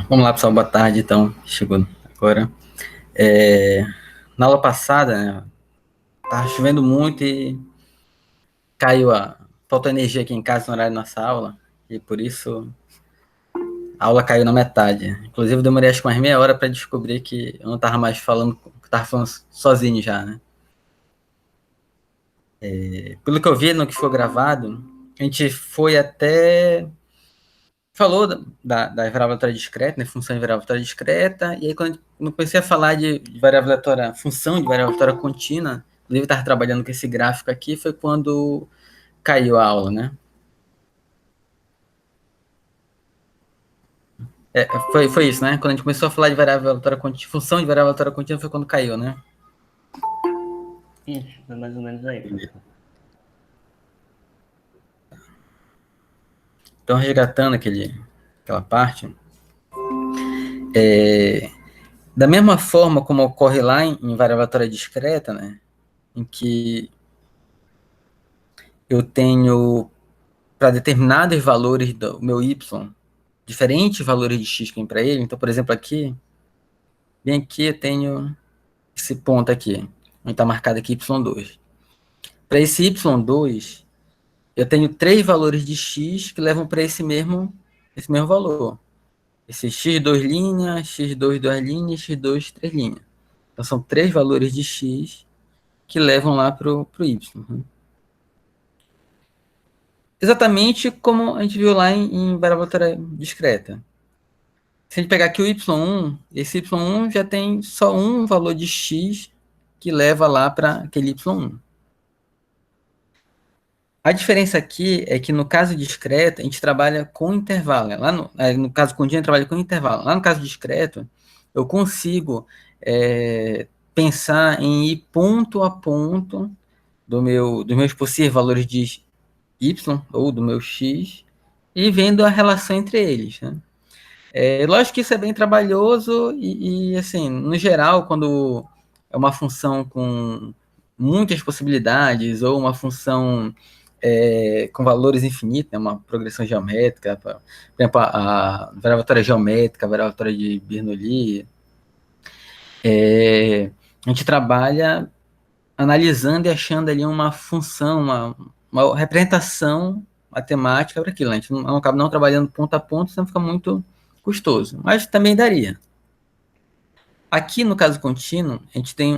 Vamos lá, pessoal, boa tarde, então, chegou agora. É, Na aula passada, né, tava chovendo muito e faltou energia aqui em casa no horário da nossa aula, e por isso a aula caiu na metade. Inclusive, eu demorei acho que umas meia hora para descobrir que eu não tava mais falando, que eu tava falando sozinho já, né? Pelo que eu vi no que ficou gravado, a gente foi até falou da variável aleatória discreta, né, função de variável aleatória discreta, e aí quando eu comecei a falar de variável aleatória, função de variável aleatória contínua, inclusive estava trabalhando com esse gráfico aqui, foi quando caiu a aula, né? Foi isso, né? Quando a gente começou a falar de variável aleatória contínua, função de variável aleatória contínua foi quando caiu, né? Isso, foi mais ou menos aí, professor. Então, resgatando aquela parte, da mesma forma como ocorre lá em variável aleatória discreta, né? Em que eu tenho para determinados valores do meu y, diferentes valores de x que vem para ele. Então, por exemplo, bem aqui eu tenho esse ponto aqui, onde está marcado aqui y2. Para esse y2, eu tenho três valores de x que levam para esse mesmo valor. Esse x2 linha, x2 duas linhas, x2 três linhas. Então, são três valores de x que levam lá para o y. Exatamente como a gente viu lá em variável discreta. Se a gente pegar aqui o y1, esse y1 já tem só um valor de x que leva lá para aquele y1. A diferença aqui é que no caso discreto, a gente trabalha com intervalo. Né? Lá no caso contínuo, a gente trabalha com intervalo. Lá no caso discreto, eu consigo pensar em ir ponto a ponto dos meus possíveis valores de y ou do meu x e vendo a relação entre eles. Né? Lógico que isso é bem trabalhoso assim, no geral, quando é uma função com muitas possibilidades ou uma função com valores infinitos, né, uma progressão geométrica, por exemplo, a variável geométrica, a variável de Bernoulli, a gente trabalha analisando e achando ali uma função, uma representação matemática para aquilo. A gente não acaba não trabalhando ponto a ponto, senão fica muito custoso, mas também daria. Aqui no caso contínuo, a gente tem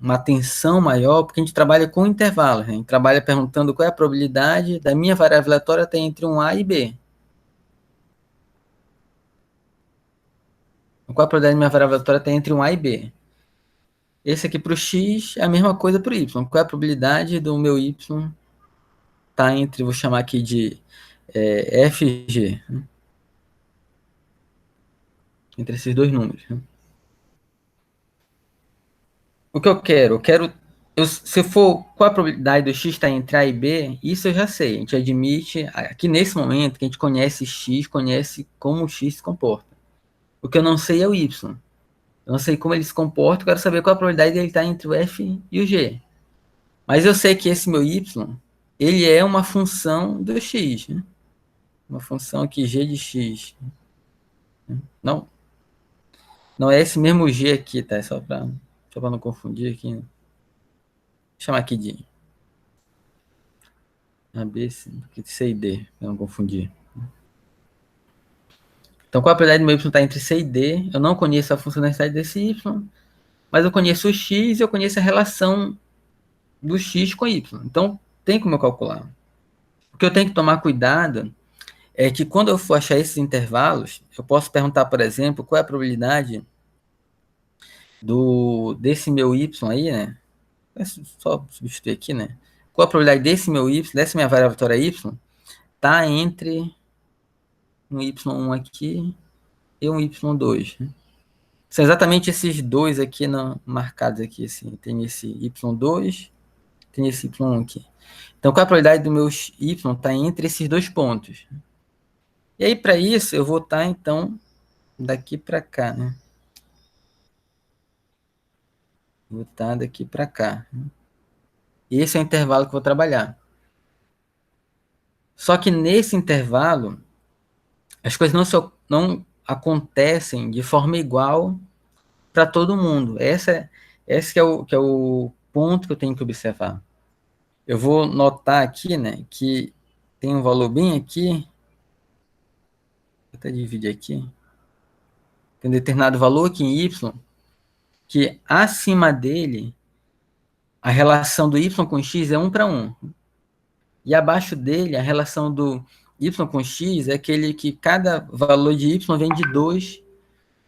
uma atenção maior, porque a gente trabalha com intervalos. Né? A gente trabalha perguntando qual é a probabilidade da minha variável aleatória estar entre um A e B. Qual é a probabilidade da minha variável aleatória estar entre um A e B? Esse aqui para o X é a mesma coisa para o Y. Qual é a probabilidade do meu Y estar entre, vou chamar aqui de F e G? Né? Entre esses dois números. Né? O que eu quero? Se for qual a probabilidade do x estar entre A e B, isso eu já sei. A gente admite, aqui nesse momento, que a gente conhece x, conhece como o x se comporta. O que eu não sei é o y. Eu não sei como ele se comporta, eu quero saber qual a probabilidade dele estar entre o f e o g. Mas eu sei que esse meu y, ele é uma função do x. Né? Uma função aqui, g de x. Não, não é esse mesmo g aqui, tá? Só para não confundir aqui. Né? Vou chamar aqui de A, B, C e D, para não confundir. Então, qual a probabilidade do meu y estar entre C e D? Eu não conheço a funcionalidade desse y, mas eu conheço o x e eu conheço a relação do x com y. Então, tem como eu calcular. O que eu tenho que tomar cuidado é que quando eu for achar esses intervalos, eu posso perguntar, por exemplo, qual é a probabilidade desse meu y aí, né? Só substituir aqui, né? Qual a probabilidade desse meu y, dessa minha variável y, tá entre um y1 aqui e um y2, né? São exatamente esses dois aqui marcados aqui, assim. Tem esse y2, tem esse y1 aqui. Então, qual a probabilidade do meu y estar entre esses dois pontos? E aí, para isso, eu vou estar, então, daqui para cá, né? Vou estar daqui para cá. Esse é o intervalo que eu vou trabalhar. Só que nesse intervalo, as coisas não acontecem de forma igual para todo mundo. Esse que é o ponto que eu tenho que observar. Eu vou notar aqui, né, que tem um valor bem aqui, vou até dividir aqui, tem um determinado valor aqui em y, que acima dele, a relação do y com x é 1 para 1. E abaixo dele, a relação do y com x é aquele que cada valor de y vem de 2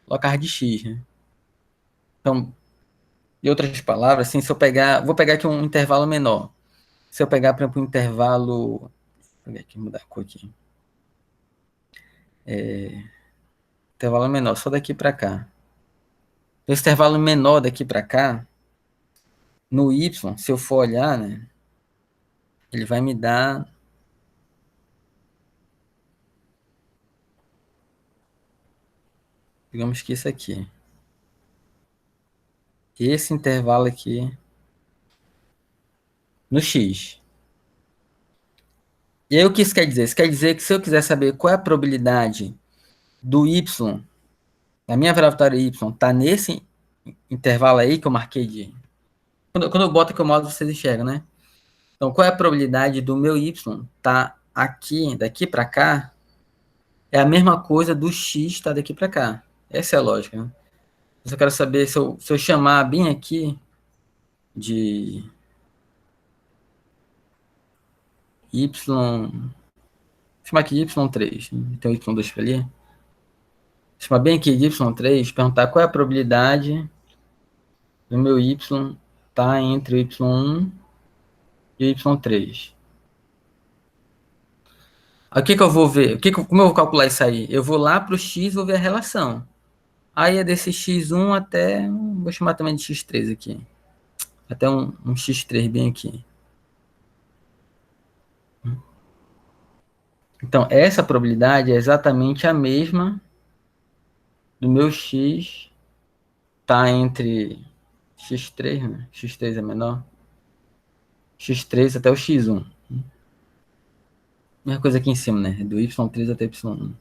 locais de x. Né? Então, em outras palavras, assim, se eu pegar, vou pegar aqui um intervalo menor. Se eu pegar, por exemplo, um intervalo, vou aqui, mudar a cor aqui. Intervalo menor, só daqui para cá. Esse intervalo menor daqui para cá, no y, se eu for olhar, né, ele vai me dar, digamos que isso aqui. Esse intervalo aqui no x. E aí o que isso quer dizer? Isso quer dizer que se eu quiser saber qual é a probabilidade do y, da minha variável y, tá nesse intervalo aí que eu marquei de... Quando eu boto aqui o mouse, vocês enxergam, né? Então, qual é a probabilidade do meu y tá aqui, daqui para cá? É a mesma coisa do x tá daqui para cá. Essa é a lógica, né? Eu só quero saber se eu chamar bem aqui de y... Vou chamar aqui de y3. Então, y2 para ali. Chamar bem aqui de y3, perguntar qual é a probabilidade do meu y tá entre o y1 e o y3. Aí o que eu vou ver? Como eu vou calcular isso aí? Eu vou lá para o x e vou ver a relação. Aí é desse x1 até... Vou chamar também de x3 aqui. Até um x3 bem aqui. Então, essa probabilidade é exatamente a mesma do meu x tá entre x3, né? X3 é menor. X3 até o x1. Mesma coisa aqui em cima, né? Do y3 até y1.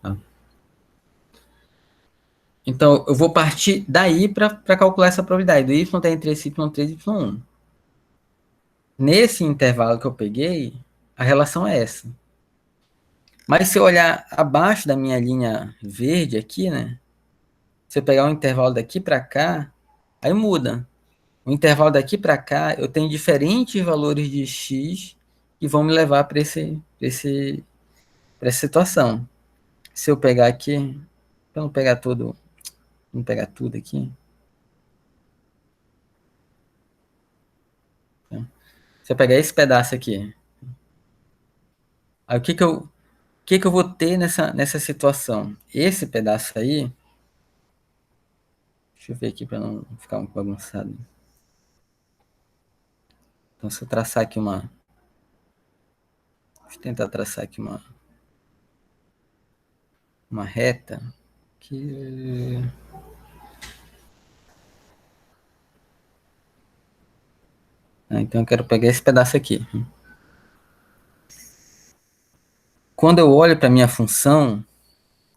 Tá? Então, eu vou partir daí para calcular essa probabilidade. Do y tá entre esse y3 e y1. Nesse intervalo que eu peguei, a relação é essa. Mas se eu olhar abaixo da minha linha verde aqui, né? Se eu pegar um intervalo daqui para cá, aí muda. O intervalo daqui para cá, eu tenho diferentes valores de x que vão me levar para essa situação. Se eu pegar aqui, para não pegar tudo, aqui. Se eu pegar esse pedaço aqui, aí o que eu vou ter nessa situação? Esse pedaço aí, deixa eu ver aqui para não ficar um bagunçado. Então, se eu traçar aqui deixa eu tentar traçar aqui uma reta. Que... então, eu quero pegar esse pedaço aqui. Quando eu olho para a minha função,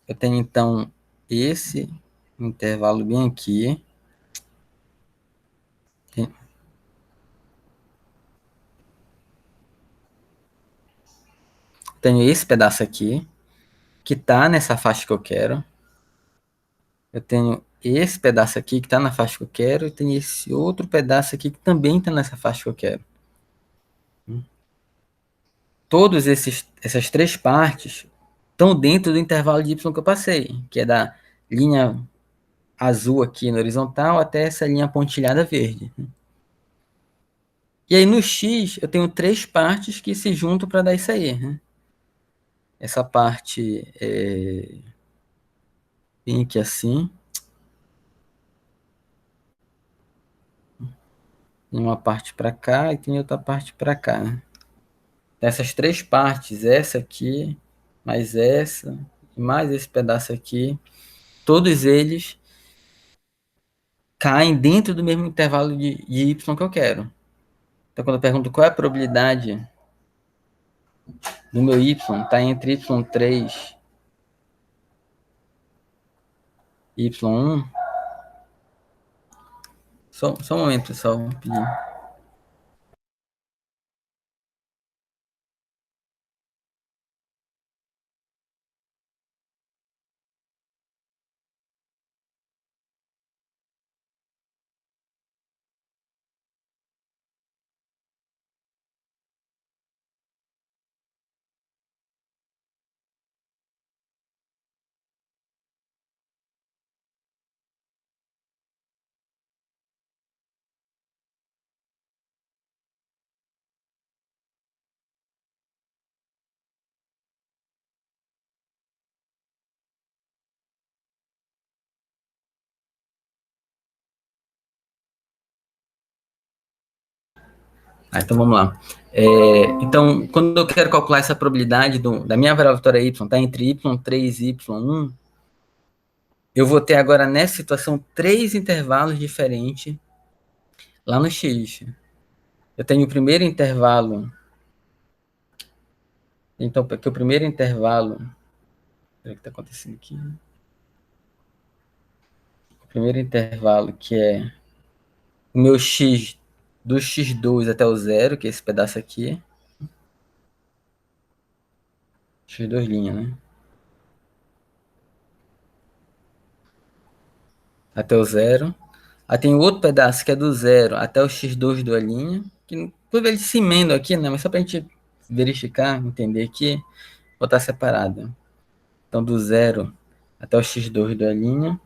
eu tenho, então, esse intervalo bem aqui. Tenho esse pedaço aqui, que está nessa faixa que eu quero. Eu tenho esse pedaço aqui que está na faixa que eu quero. E tenho esse outro pedaço aqui que também está nessa faixa que eu quero. Todas essas três partes estão dentro do intervalo de y que eu passei, que é da linha azul aqui na horizontal até essa linha pontilhada verde. E aí no x eu tenho três partes que se juntam para dar isso aí. Né? Essa parte vem aqui assim. Tem uma parte para cá e tem outra parte para cá. Né? Essas três partes, essa aqui, mais essa, e mais esse pedaço aqui, todos eles caem dentro do mesmo intervalo de y que eu quero. Então, quando eu pergunto qual é a probabilidade do meu y está entre y3 e y1. Só um momento, pessoal. Vou pedir. Então vamos lá. Então, quando eu quero calcular essa probabilidade da minha variável vetorial y está entre y3 e y1, eu vou ter agora nessa situação 3 intervalos diferentes lá no x. Eu tenho o primeiro intervalo. Então, porque o primeiro intervalo. O que está acontecendo aqui? O primeiro intervalo, que é o meu x do x2 até o zero, que é esse pedaço aqui. X2 linha, né? Até o zero. Aí tem outro pedaço que é do zero até o x2 da linha, que por ele se emenda aqui, né? Mas só para a gente verificar, entender aqui, vou estar separado. Então, do zero até o x2 da linha.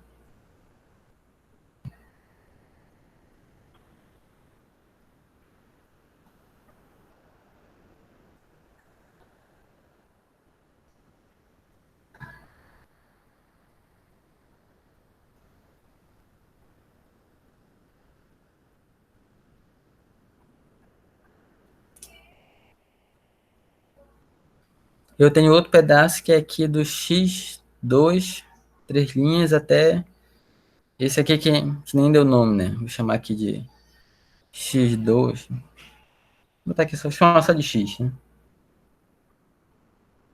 Eu tenho outro pedaço que é aqui do x2, 3 linhas, até esse aqui que nem deu nome, né? Vou chamar aqui de x2. Vou botar aqui chamar só de x, né?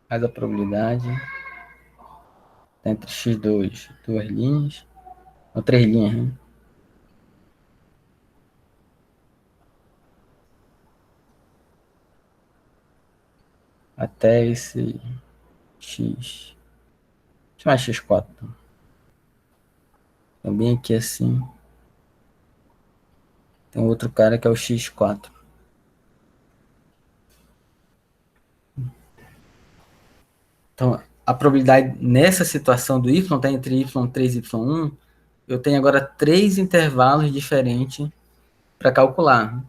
Faz a probabilidade. Tá entre x2, 2 linhas. Ou 3 linhas, né? Até esse x. Deixa eu chamar x4. Também aqui assim. Tem outro cara que é o x4. Então, a probabilidade nessa situação do y está entre y3 e y1, eu tenho agora 3 intervalos diferentes para calcular.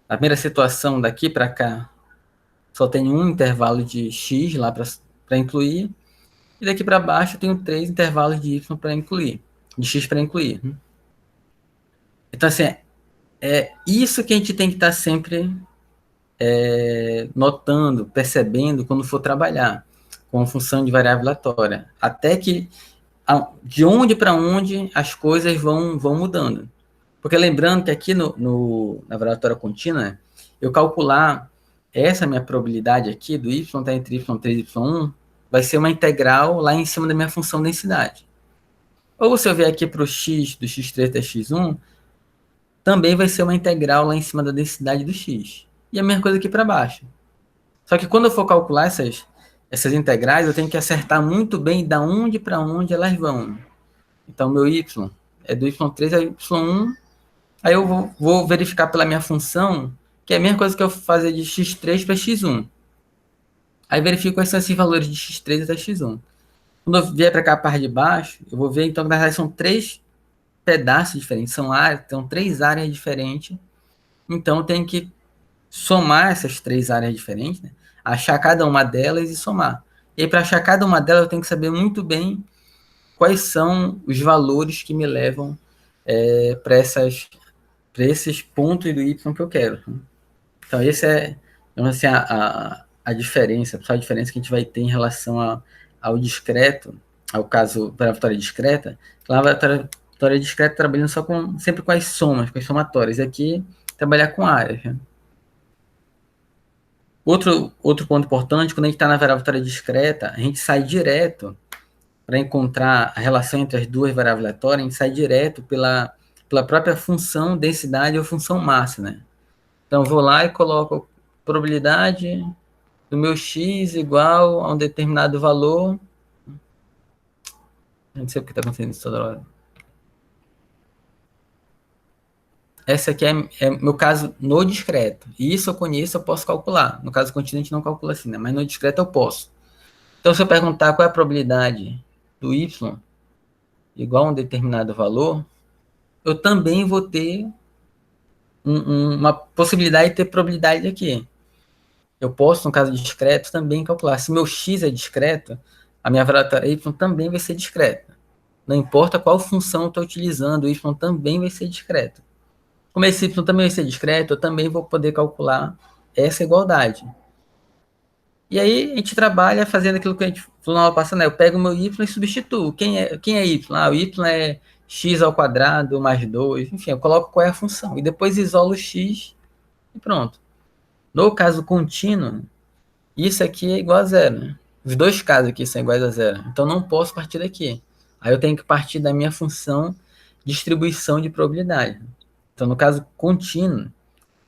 A primeira situação daqui para cá, só tem um intervalo de x lá para incluir, e daqui para baixo eu tenho 3 intervalos de y para incluir, de x para incluir. Então, assim, é isso que a gente tem que estar sempre notando, percebendo quando for trabalhar com função de variável aleatória. Até que de onde para onde as coisas vão mudando. Porque lembrando que aqui na variável aleatória contínua, eu calcular essa minha probabilidade aqui do y está entre y3 e y1, vai ser uma integral lá em cima da minha função densidade. Ou se eu vier aqui para o x do x3 até x1, também vai ser uma integral lá em cima da densidade do x. E a mesma coisa aqui para baixo. Só que quando eu for calcular essas integrais, eu tenho que acertar muito bem da onde para onde elas vão. Então, meu y é do y3 a y1. Aí eu vou verificar pela minha função, que é a mesma coisa que eu fazer de x3 para x1. Aí verifico quais são esses valores de x3 até x1. Quando eu vier para cá a parte de baixo, eu vou ver, então, que na verdade são 3 pedaços diferentes, são 3 áreas diferentes. Então, eu tenho que somar essas 3 áreas diferentes, né? Achar cada uma delas e somar. E aí, para achar cada uma delas, eu tenho que saber muito bem quais são os valores que me levam para esses pontos do y que eu quero. Então, esse é assim, a diferença, a diferença que a gente vai ter em relação ao discreto, ao caso para a vitória discreta. Lá a vitória discreta trabalhando sempre com as somas, com as somatórias. E aqui, trabalhar com áreas. Né? Outro ponto importante, quando a gente está na variável aleatória discreta, a gente sai direto para encontrar a relação entre as duas variáveis aleatórias, a gente sai direto pela própria função densidade ou função massa, né? Então, eu vou lá e coloco probabilidade do meu x igual a um determinado valor. Não sei o que está acontecendo isso toda hora. Essa aqui é meu caso no discreto. E isso eu conheço, eu posso calcular. No caso contínuo, a gente não calcula assim, né? Mas no discreto eu posso. Então, se eu perguntar qual é a probabilidade do y igual a um determinado valor, eu também vou ter uma possibilidade de ter probabilidade aqui. Eu posso, no caso discreto, também calcular. Se meu x é discreto, a minha variável y também vai ser discreta. Não importa qual função eu estou utilizando, o y também vai ser discreto. Como esse y também vai ser discreto, eu também vou poder calcular essa igualdade. E aí a gente trabalha fazendo aquilo que a gente falou na aula passada, né? Eu pego o meu y e substituo. Quem é y? Ah, o y é x ao quadrado mais 2. Enfim, eu coloco qual é a função. E depois isolo o x e pronto. No caso contínuo, isso aqui é igual a zero, né? Os dois casos aqui são iguais a zero. Então não posso partir daqui. Aí eu tenho que partir da minha função distribuição de probabilidade. Então, no caso contínuo,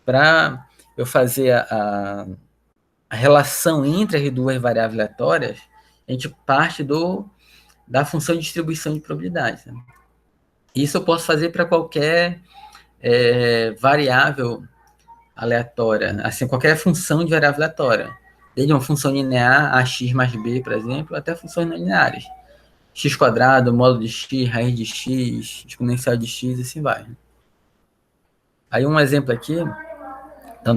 para eu fazer a relação entre as duas variáveis aleatórias, a gente parte da função de distribuição de probabilidade. Né? Isso eu posso fazer para qualquer variável aleatória, assim, qualquer função de variável aleatória. Desde uma função linear, ax mais b, por exemplo, até funções não lineares. X quadrado, módulo de x, raiz de x, exponencial de x, e assim vai. Aí um exemplo aqui, então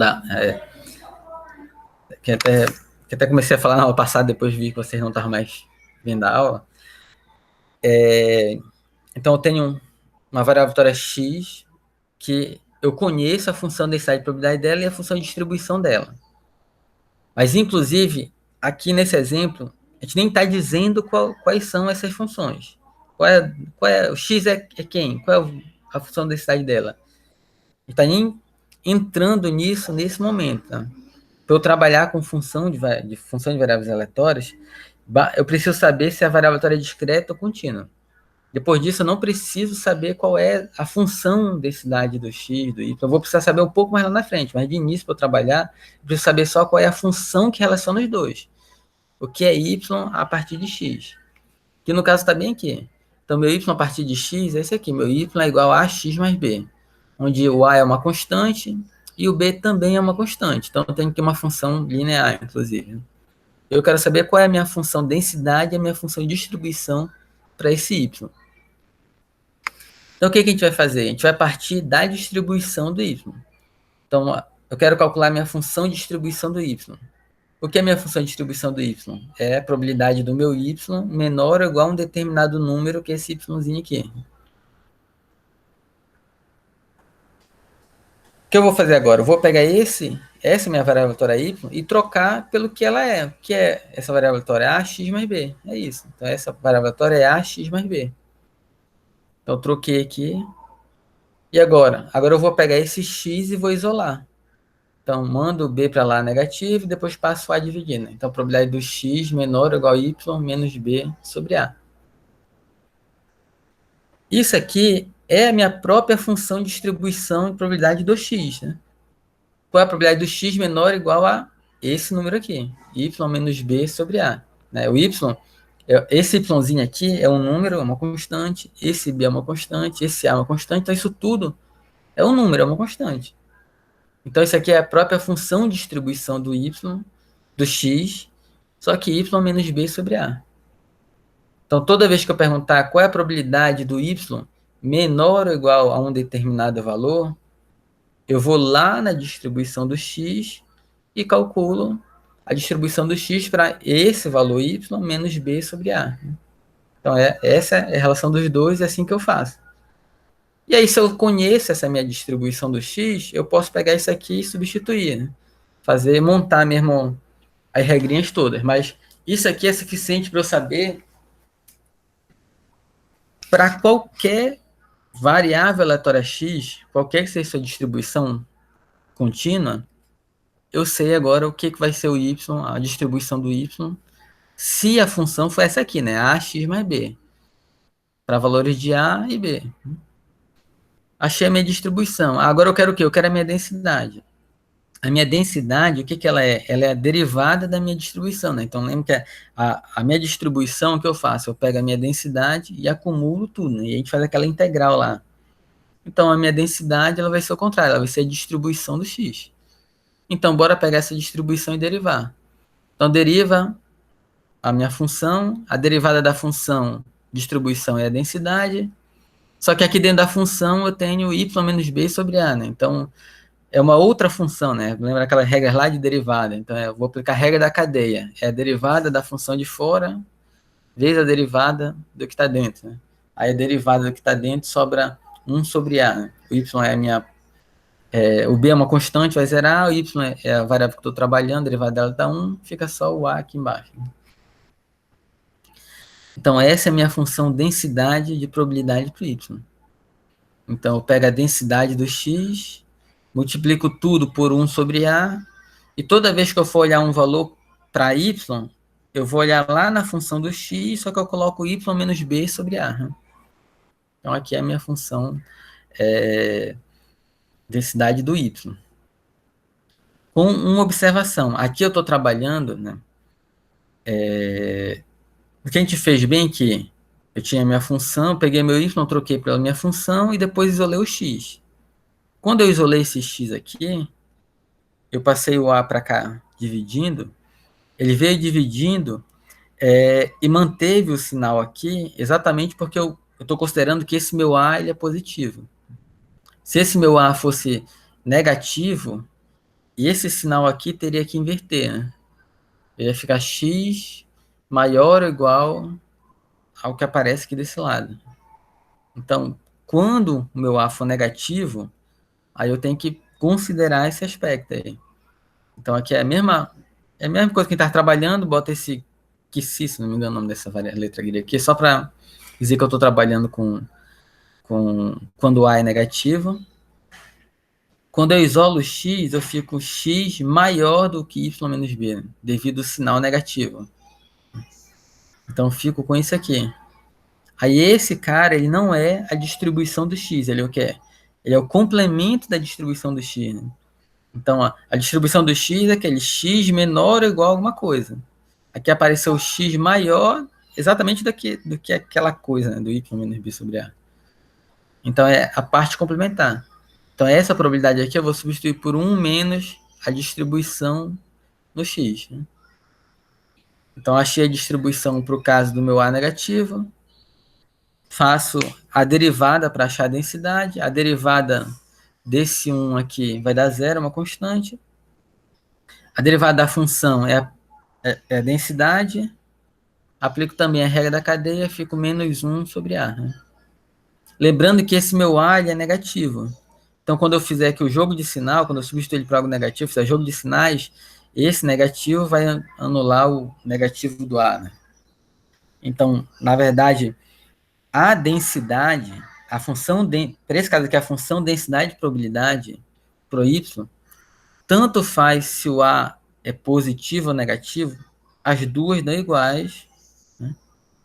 que até comecei a falar na aula passada, depois vi que vocês não estavam mais vendo a aula. Então eu tenho uma variável vetorial x que eu conheço a função densidade de probabilidade dela e a função de distribuição dela. Mas, inclusive, aqui nesse exemplo, a gente nem está dizendo quais são essas funções. O x é quem? Qual é a função de densidade dela? A gente está nem entrando nisso nesse momento. Tá? Para eu trabalhar com função de variáveis aleatórias, eu preciso saber se a variável aleatória é discreta ou contínua. Depois disso, eu não preciso saber qual é a função densidade do x, do y. Eu vou precisar saber um pouco mais lá na frente, mas de início, para eu trabalhar, eu preciso saber só qual é a função que relaciona os dois. O que é y a partir de x. Que no caso está bem aqui. Então, meu y a partir de x é esse aqui. Meu y é igual a x mais b. Onde o a é uma constante e o b também é uma constante. Então, eu tenho que ter uma função linear, inclusive. Eu quero saber qual é a minha função densidade e a minha função distribuição para esse y. Então, o que a gente vai fazer? A gente vai partir da distribuição do y. Então, eu quero calcular a minha função de distribuição do y. O que é a minha função de distribuição do y? É a probabilidade do meu y menor ou igual a um determinado número, que é esse yzinho aqui. O que eu vou fazer agora? Eu vou pegar essa minha variável vetorial y e trocar pelo que ela é. O que é essa variável vetorial? Ax mais b. É isso. Então, essa variável vetorial é ax mais b. Então, eu troquei aqui. E agora? Agora eu vou pegar esse x e vou isolar. Então, mando o b para lá negativo e depois passo o a dividindo. Então, a probabilidade do x menor ou igual a y menos b sobre a. Isso aqui é a minha própria função de distribuição de probabilidade do x. Né? Qual é a probabilidade do x menor ou igual a esse número aqui? Y menos b sobre a. Né? O y, esse yzinho aqui é um número, é uma constante. Esse b é uma constante. Esse a é uma constante. Então, isso tudo é um número, é uma constante. Então, isso aqui é a própria função de distribuição do y, do x, só que y menos b sobre a. Então, toda vez que eu perguntar qual é a probabilidade do y menor ou igual a um determinado valor, eu vou lá na distribuição do x e calculo a distribuição do x para esse valor y menos b sobre a. Então, essa é a relação dos dois, é assim que eu faço. E aí, se eu conheço essa minha distribuição do x, eu posso pegar isso aqui e substituir, né? Montar mesmo as regrinhas todas. Mas isso aqui é suficiente para eu saber para qualquer variável aleatória x, qualquer que seja sua distribuição contínua, eu sei agora o que vai ser o y, a distribuição do y, se a função for essa aqui, né? ax mais b, para valores de a e b. Achei a minha distribuição. Agora eu quero o quê? Eu quero a minha densidade. A minha densidade, o que ela é? Ela é a derivada da minha distribuição, né? Então, lembra que a minha distribuição, o que eu faço? Eu pego a minha densidade e acumulo tudo, né? E a gente faz aquela integral lá. Então, a minha densidade, ela vai ser o contrário, ela vai ser a distribuição do x. Então, bora pegar essa distribuição e derivar. Então, deriva a minha função, a derivada da função distribuição é a densidade, só que aqui dentro da função eu tenho y menos b sobre a, né? Então, é uma outra função, né? Lembra aquela regra lá de derivada? Então, eu vou aplicar a regra da cadeia. É a derivada da função de fora vezes a derivada do que está dentro, né? Aí a derivada do que está dentro sobra 1 sobre a, né? O y é a minha... o b é uma constante, vai zerar, o y é a variável que eu estou trabalhando, a derivada dela está 1, fica só o a aqui embaixo. Então, essa é a minha função densidade de probabilidade para o y. Então, eu pego a densidade do x, multiplico tudo por 1 sobre a, e toda vez que eu for olhar um valor para y, eu vou olhar lá na função do x, só que eu coloco y menos b sobre a. Né? Então, aqui é a minha função densidade do y. Com uma observação, aqui eu estou trabalhando, né? O que a gente fez bem aqui, eu tinha minha função, peguei meu y, troquei pela minha função e depois isolei o x. Quando eu isolei esse x aqui, eu passei o a para cá dividindo, ele veio dividindo e manteve o sinal aqui exatamente porque eu estou considerando que esse meu a ele é positivo. Se esse meu a fosse negativo, e esse sinal aqui teria que inverter, né? Ele ia ficar x maior ou igual ao que aparece aqui desse lado. Então, quando o meu a for negativo, aí eu tenho que considerar esse aspecto aí. Então, aqui é a mesma coisa que a gente está trabalhando, bota esse QC, se não me engano o nome dessa letra grega aqui, só para dizer que eu estou trabalhando com quando A é negativo. Quando eu isolo x, eu fico x maior do que y menos b, devido ao sinal negativo. Então, eu fico com isso aqui. Aí, esse cara, ele não é a distribuição do x, ele é o que? Ele é o complemento da distribuição do x, né? Então, a distribuição do x é aquele x menor ou igual a alguma coisa. Aqui apareceu o x maior exatamente do que aquela coisa, né, do y menos b sobre a. Então, é a parte complementar. Então, essa probabilidade aqui eu vou substituir por 1 menos a distribuição no x. Né? Então, achei a distribuição para o caso do meu a negativo. Faço a derivada para achar a densidade. A derivada desse 1 aqui vai dar 0, uma constante. A derivada da função é a densidade. Aplico também a regra da cadeia, fico menos 1 sobre a. Né? Lembrando que esse meu a ele é negativo. Então, quando eu fizer aqui o jogo de sinal, quando eu substituir ele para algo negativo, fizer jogo de sinais, esse negativo vai anular o negativo do a. Né? Então, na verdade, a densidade, a função, para esse caso aqui, a função densidade de probabilidade para o y, tanto faz se o a é positivo ou negativo, as duas dão iguais, né?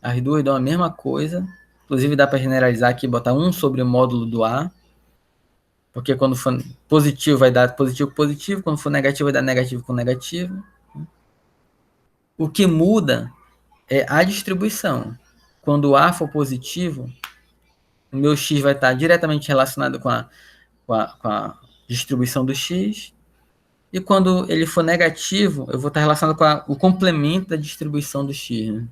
As duas dão a mesma coisa, inclusive dá para generalizar aqui, botar 1 sobre o módulo do a, porque quando for positivo vai dar positivo com positivo, quando for negativo vai dar negativo com negativo. O que muda é a distribuição. Quando o a for positivo, o meu x vai estar diretamente relacionado com a distribuição do x, e quando ele for negativo, eu vou estar relacionado com o complemento da distribuição do x.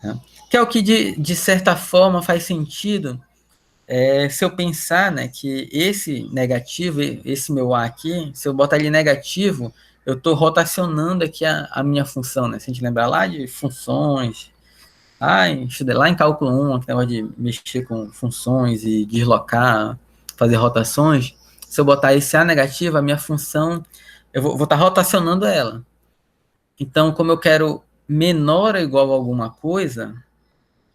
Né? Que é o que, de certa forma, faz sentido se eu pensar, né, que esse negativo, esse meu a aqui, se eu botar ele negativo, eu estou rotacionando aqui a minha função. Né? Se a gente lembrar lá de funções, estudei lá em cálculo 1, que negócio de mexer com funções e deslocar, fazer rotações. Se eu botar esse a negativo, a minha função, eu vou estar rotacionando ela. Então, como eu quero menor ou igual a alguma coisa,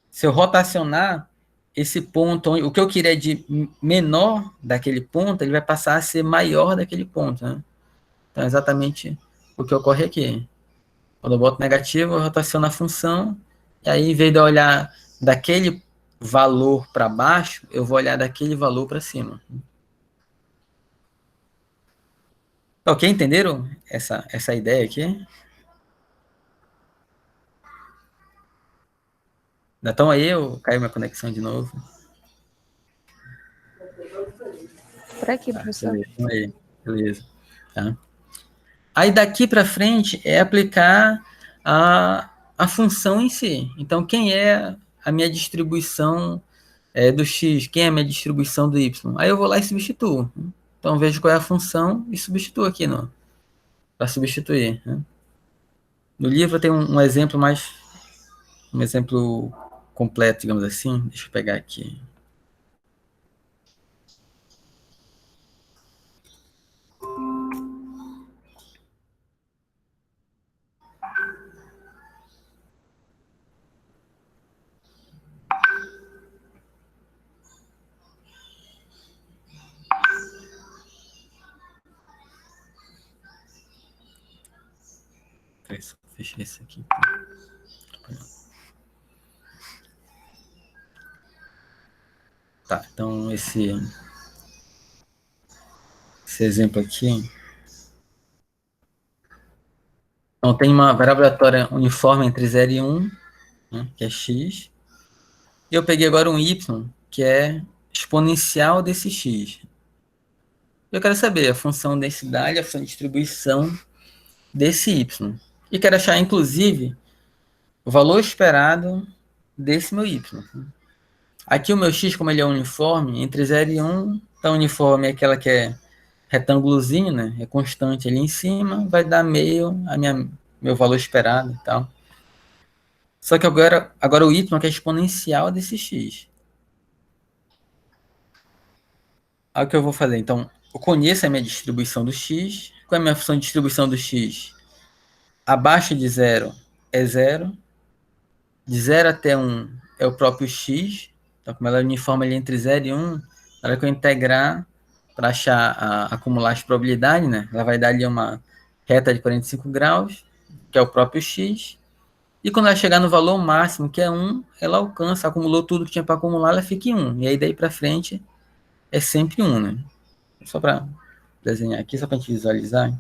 se eu rotacionar, esse ponto, o que eu queria de menor daquele ponto, ele vai passar a ser maior daquele ponto, né? Então, é exatamente o que ocorre aqui. Quando eu boto negativo, eu rotaciono a função, e aí, em vez de eu olhar daquele valor para baixo, eu vou olhar daquele valor para cima. Ok, entenderam essa ideia aqui? Ainda estão aí ou caiu minha conexão de novo? Por aqui, Tá, professor. beleza, aí, beleza. Tá. Aí daqui para frente é aplicar a função em si. Então, quem é a minha distribuição do x? Quem é a minha distribuição do y? Aí eu vou lá e substituo. Então, vejo qual é a função e substituo aqui para substituir. Né? No livro tem um exemplo mais... Um exemplo completo, digamos assim. Deixa eu pegar aqui. Fechei esse aqui. Tá, então esse exemplo aqui. Então tem uma variável aleatória uniforme entre 0 e 1, né, que é x. E eu peguei agora um y, que é exponencial desse x. Eu quero saber a função densidade, a função de distribuição desse y. E quero achar, inclusive, o valor esperado desse meu y. Aqui o meu x, como ele é uniforme, entre 0 e 1, então uniforme é aquela que é retângulozinho, né? É constante ali em cima, vai dar meio meu valor esperado e tal. Só que agora o y que é exponencial desse x. Aí o que eu vou fazer? Então, eu conheço a minha distribuição do x. Qual é a minha função de distribuição do x? Abaixo de 0 é 0. De 0 até 1 é o próprio x. Então, como ela é uniforme ali entre 0 e 1, na hora que eu integrar para acumular as probabilidades, né? Ela vai dar ali uma reta de 45 graus, que é o próprio x. E quando ela chegar no valor máximo, que é 1, ela alcança, acumulou tudo que tinha para acumular, ela fica em 1. E aí daí para frente é sempre 1, né? Só para desenhar aqui, só para a gente visualizar.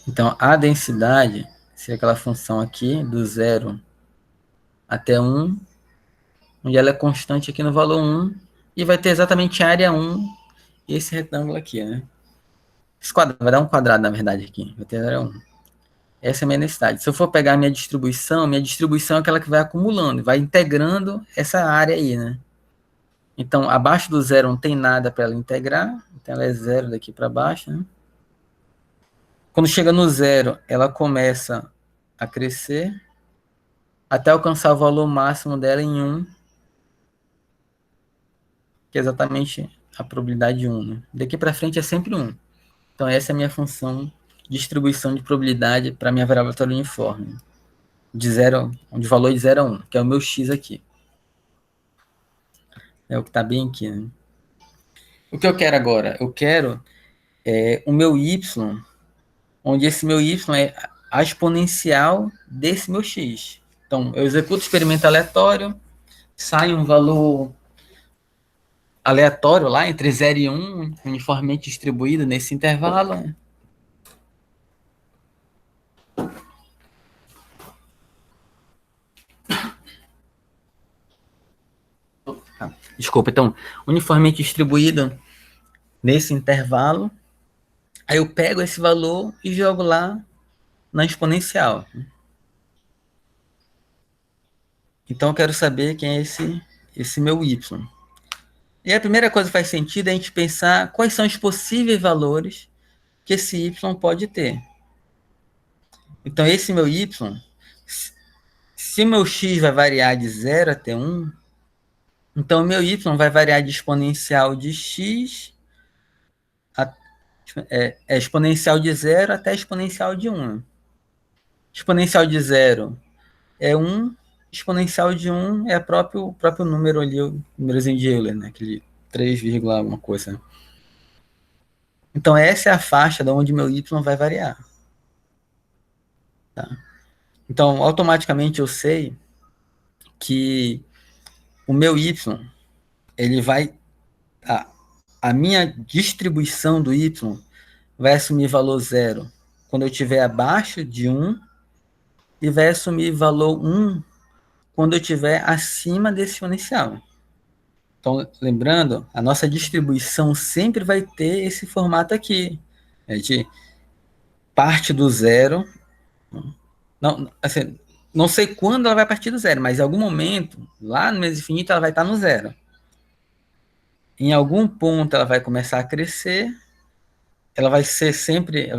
Então, a densidade seria aquela função aqui, do 0 até 1, onde ela é constante aqui no valor 1, e vai ter exatamente a área 1, e esse retângulo aqui, né? Esse quadrado, vai dar um quadrado, na verdade, aqui. Vai ter a área 1. Essa é a minha densidade. Se eu for pegar a minha distribuição é aquela que vai acumulando, vai integrando essa área aí, né? Então, abaixo do 0 não tem nada para ela integrar, então ela é 0 daqui para baixo, né? Quando chega no 0, ela começa a crescer até alcançar o valor máximo dela em 1, que é exatamente a probabilidade de 1, né? Daqui para frente é sempre 1. Então, essa é a minha função de distribuição de probabilidade para a minha variável uniforme. De valor de 0 a 1, que é o meu x aqui. É o que está bem aqui, né? O que eu quero agora? Eu quero o meu y, onde esse meu y é a exponencial desse meu x. Então, eu executo o experimento aleatório, sai um valor aleatório lá entre 0 e 1, uniformemente distribuído nesse intervalo. Desculpa, então, uniformemente distribuído nesse intervalo. Aí eu pego esse valor e jogo lá na exponencial. Então eu quero saber quem é esse meu y. E a primeira coisa que faz sentido é a gente pensar quais são os possíveis valores que esse y pode ter. Então esse meu y, se o meu x vai variar de 0 até 1, então o meu y vai variar de exponencial de x É exponencial de 0 até exponencial de 1. Exponencial de 0 é 1, exponencial de 1 é o próprio número ali, o númerozinho de Euler, né? Aquele 3, alguma coisa. Né? Então, essa é a faixa de onde meu y vai variar. Tá? Então, automaticamente eu sei que o meu y, ele vai... A minha distribuição do y vai assumir valor 0 quando eu estiver abaixo de 1 e vai assumir valor 1 quando eu estiver acima desse exponencial. Então, lembrando, a nossa distribuição sempre vai ter esse formato aqui, de parte do zero. Não, assim, não sei quando ela vai partir do zero, mas em algum momento, lá no mês infinito, ela vai estar no zero. Em algum ponto ela vai começar a crescer, ela vai sempre,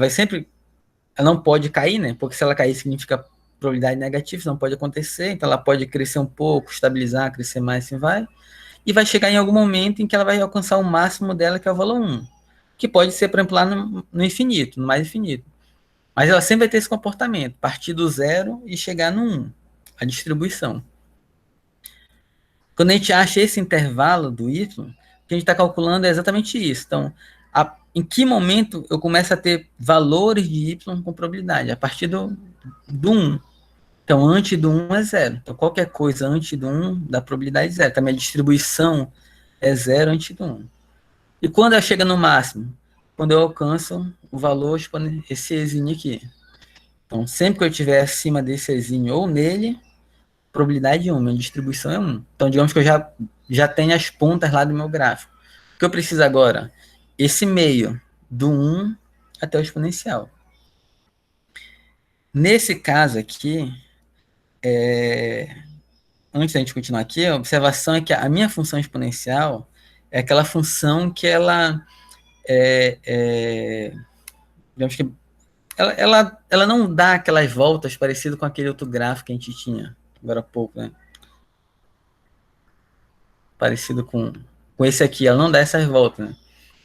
ela não pode cair, né? Porque se ela cair significa probabilidade negativa, isso não pode acontecer, então ela pode crescer um pouco, estabilizar, crescer mais, assim vai. E vai chegar em algum momento em que ela vai alcançar o máximo dela, que é o valor 1. Que pode ser, por exemplo, lá no infinito, no mais infinito. Mas ela sempre vai ter esse comportamento, partir do zero e chegar no 1, a distribuição. Quando a gente acha esse intervalo do y, o que a gente está calculando é exatamente isso. Então, em que momento eu começo a ter valores de y com probabilidade? A partir do 1. Então, antes do 1 é 0. Então, qualquer coisa antes do 1 dá probabilidade 0. Então, a minha distribuição é 0 antes do 1. E quando ela chega no máximo? Quando eu alcanço o valor, esse exinho aqui. Então, sempre que eu estiver acima desse exinho ou nele, probabilidade 1, minha distribuição é 1. Então, digamos que eu já tenho as pontas lá do meu gráfico. O que eu preciso agora? Esse meio, do 1 até o exponencial. Nesse caso aqui, antes da gente continuar aqui, a observação é que a minha função exponencial é aquela função que ela digamos que ela não dá aquelas voltas parecido com aquele outro gráfico que a gente tinha agora há pouco, né? Parecido com esse aqui, ela não dá essas voltas, né?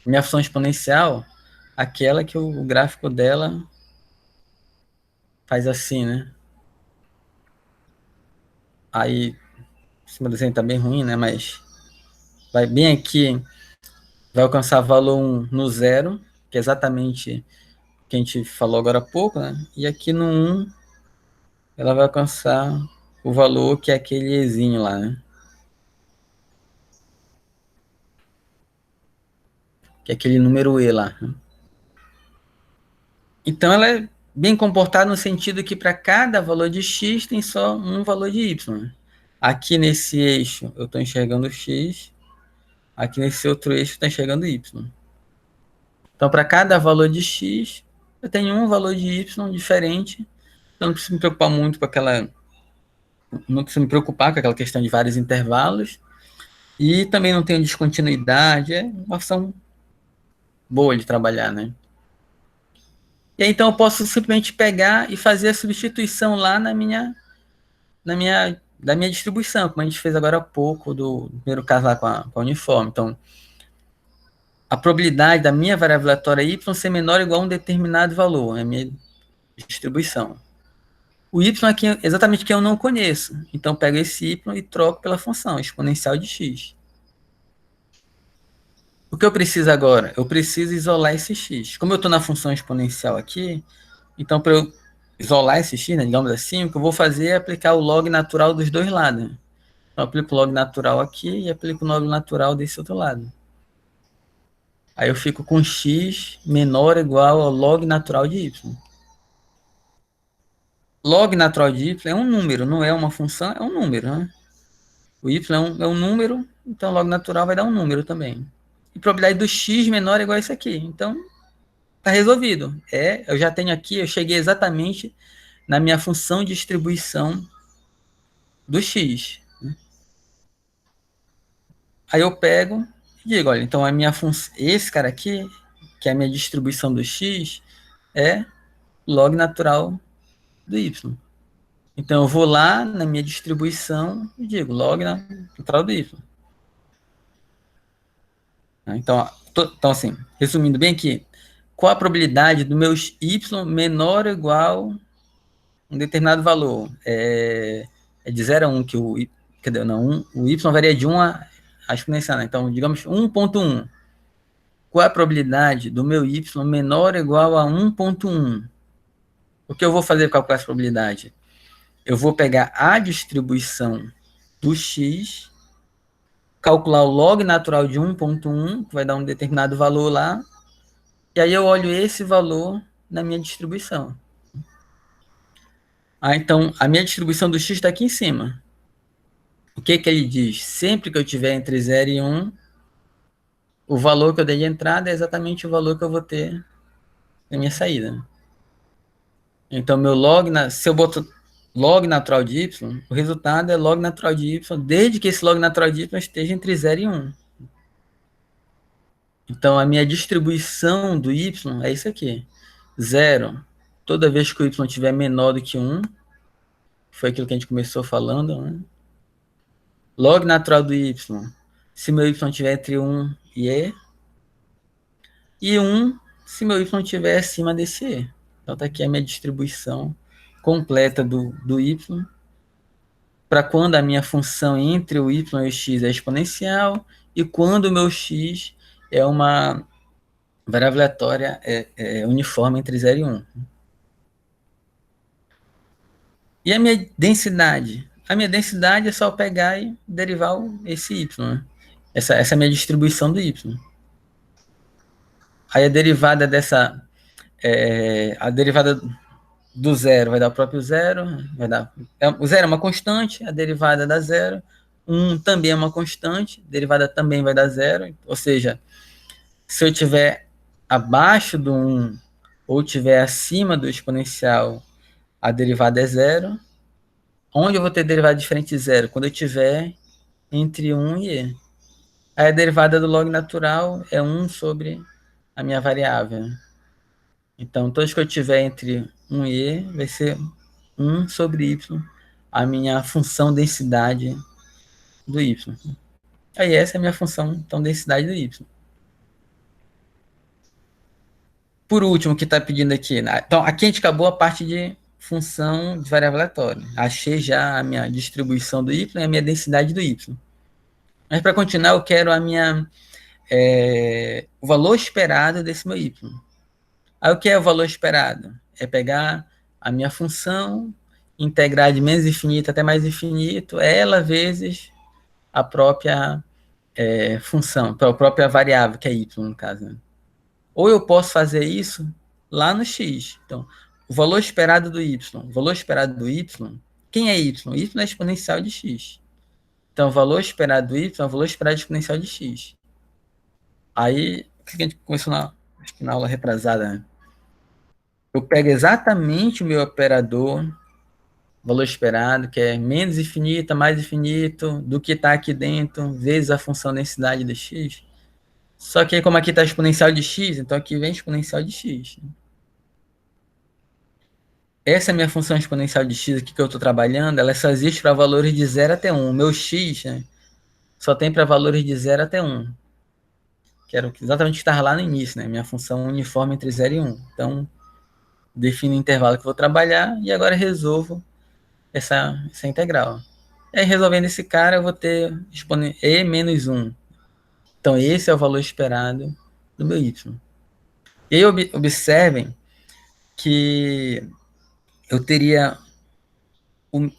Minha função exponencial, aquela que o gráfico dela faz assim, né? Aí, em cima do desenho tá bem ruim, né? Mas vai bem aqui, vai alcançar valor 1 no zero, que é exatamente o que a gente falou agora há pouco, né? E aqui no 1, ela vai alcançar o valor que é aquele exinho lá, né? Que é aquele número E lá. Né? Então, ela é bem comportada no sentido que para cada valor de x tem só um valor de y. Aqui nesse eixo eu estou enxergando x, aqui nesse outro eixo eu estou enxergando y. Então, para cada valor de x, eu tenho um valor de y diferente. Eu não preciso me preocupar muito com aquela... Não preciso me preocupar com aquela questão de vários intervalos. E também não tenho descontinuidade. É uma opção boa de trabalhar, né? E aí, então eu posso simplesmente pegar e fazer a substituição lá da minha distribuição, como a gente fez agora há pouco do primeiro caso lá com a uniforme. Então, a probabilidade da minha variável aleatória y ser menor ou igual a um determinado valor, é a minha distribuição. O y aqui é exatamente que eu não conheço. Então, eu pego esse y e troco pela função exponencial de x. O que eu preciso agora? Eu preciso isolar esse x. Como eu estou na função exponencial aqui, então, para eu isolar esse x, né, digamos assim, o que eu vou fazer é aplicar o log natural dos dois lados. Então, eu aplico o log natural aqui e aplico o log natural desse outro lado. Aí eu fico com x menor ou igual ao log natural de y. Log natural de y é um número, não é uma função, é um número. Né? O y é um número, então log natural vai dar um número também. E probabilidade do x menor é igual a isso aqui. Então, está resolvido. Eu já tenho aqui, eu cheguei exatamente na minha função de distribuição do x. Né? Aí eu pego e digo, olha, então a minha função, esse cara aqui, que é a minha distribuição do x, é log natural do y. Então eu vou lá na minha distribuição e digo log natural do y. Então assim, resumindo bem aqui, qual a probabilidade do meu y menor ou igual a um determinado valor. É de 0 a 1 que o y varia de 1 a exponencial, né? Então, digamos 1.1. Qual a probabilidade do meu y menor ou igual a 1.1? O que eu vou fazer para calcular essa probabilidade? Eu vou pegar a distribuição do x, calcular o log natural de 1.1, que vai dar um determinado valor lá, e aí eu olho esse valor na minha distribuição. Então, a minha distribuição do x está aqui em cima. O que ele diz? Sempre que eu tiver entre 0 e 1, o valor que eu dei de entrada é exatamente o valor que eu vou ter na minha saída. Então, meu se eu boto log natural de y, o resultado é log natural de y, desde que esse log natural de y esteja entre 0 e 1. Então, a minha distribuição do y é isso aqui. 0, toda vez que o y estiver menor do que 1, foi aquilo que a gente começou falando, né? Log natural do y, se meu y estiver entre 1 e e. E 1, se meu y estiver acima desse e. Então, está aqui a minha distribuição completa do y, para quando a minha função entre o y e o x é exponencial, e quando o meu x é uma variável aleatória uniforme entre 0 e 1. E a minha densidade? A minha densidade é só pegar e derivar esse y. Né? Essa é a minha distribuição do y. Aí a derivada dessa... a derivada do zero vai dar o próprio zero. O zero é uma constante, a derivada dá zero. 1 também é uma constante, a derivada também vai dar zero. Ou seja, se eu estiver abaixo do 1 ou estiver acima do exponencial, a derivada é zero. Onde eu vou ter derivada diferente de zero? Quando eu estiver entre 1 e e. Aí a derivada do log natural é 1 sobre a minha variável. Então, todas que eu tiver entre 1 e e, vai ser 1 sobre y, a minha função densidade do y. Aí essa é a minha função, então, densidade do y. Por último, o que está pedindo aqui? Então, aqui a gente acabou a parte de função de variável aleatória. Achei já a minha distribuição do y e a minha densidade do y. Mas para continuar, eu quero o valor esperado desse meu y. Aí o que é o valor esperado? É pegar a minha função, integrar de menos infinito até mais infinito, ela vezes a própria função, a própria variável, que é y no caso. Né? Ou eu posso fazer isso lá no x. Então, o valor esperado do y. O valor esperado do y, quem é y? Y é exponencial de x. Então, o valor esperado do y é o valor esperado exponencial de x. Aí, o que a gente começou na aula retrasada, né? Eu pego exatamente o meu operador, valor esperado, que é menos infinito, mais infinito, do que está aqui dentro, vezes a função densidade de x. Só que como aqui está exponencial de x, então aqui vem exponencial de x. Essa é a minha função exponencial de x aqui que eu estou trabalhando, ela só existe para valores de 0 até 1. O meu x, né, só tem para valores de 0 até 1. Que era exatamente o que estava lá no início, né? Minha função uniforme entre 0 e 1. Então, defino o intervalo que eu vou trabalhar e agora resolvo essa integral. E aí, resolvendo esse cara, eu vou ter e menos 1. Então, esse é o valor esperado do meu y. E aí, observem que eu teria o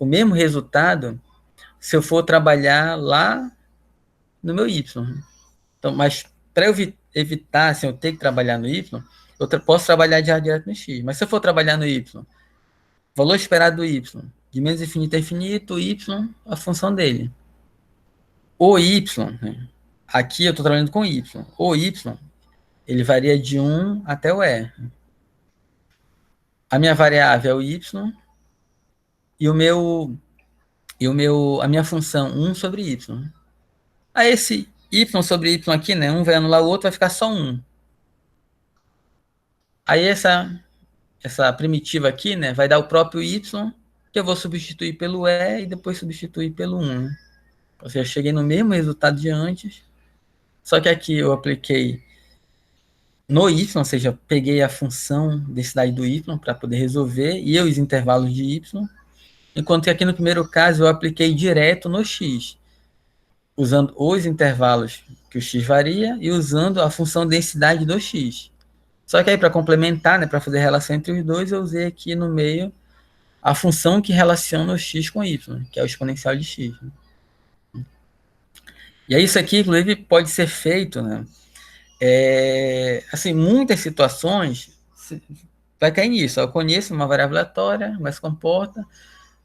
mesmo resultado se eu for trabalhar lá no meu y. Então, mas para eu evitar assim, eu ter que trabalhar no y, eu posso trabalhar direto no x. Mas se eu for trabalhar no y, valor esperado do y, de menos infinito a infinito, y, a função dele. O y, né, aqui eu estou trabalhando com y. O y, ele varia de 1 até o e. A minha variável é o y e a minha função 1 sobre y. Aí esse y sobre y aqui, né, um vai anular o outro, vai ficar só 1. Aí essa primitiva aqui, né, vai dar o próprio y, que eu vou substituir pelo e e depois substituir pelo 1. Ou seja, eu cheguei no mesmo resultado de antes, só que aqui eu apliquei no y, ou seja, peguei a função densidade do y para poder resolver e os intervalos de y, enquanto que aqui no primeiro caso eu apliquei direto no x, usando os intervalos que o x varia e usando a função densidade do x. Só que aí para complementar, né, para fazer a relação entre os dois, eu usei aqui no meio a função que relaciona o x com y, que é o exponencial de x. E aí isso aqui, inclusive, pode ser feito, né? Assim, muitas situações vai cair nisso. Eu conheço uma variável aleatória, mas se comporta,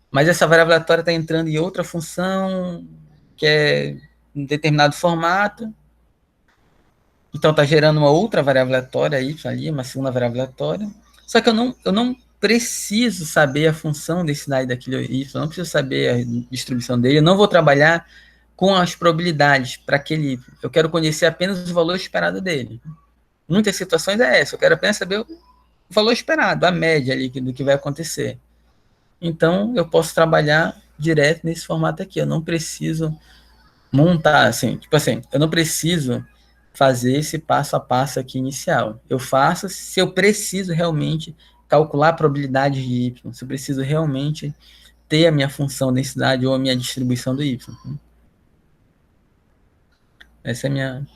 mas essa variável aleatória está entrando em outra função que é em determinado formato, então está gerando uma outra variável aleatória y ali, uma segunda variável aleatória. Só que eu não preciso saber a função densidade daquele y, eu não preciso saber a distribuição dele, eu não vou trabalhar com as probabilidades para aquele y. Eu quero conhecer apenas o valor esperado dele. Muitas situações é essa, eu quero apenas saber o valor esperado, a média ali do que vai acontecer. Então, eu posso trabalhar direto nesse formato aqui, eu não preciso montar, assim, tipo assim, eu não preciso fazer esse passo a passo aqui inicial. Eu faço se eu preciso realmente calcular a probabilidade de y, se eu preciso realmente ter a minha função densidade ou a minha distribuição do y. Essa é a minha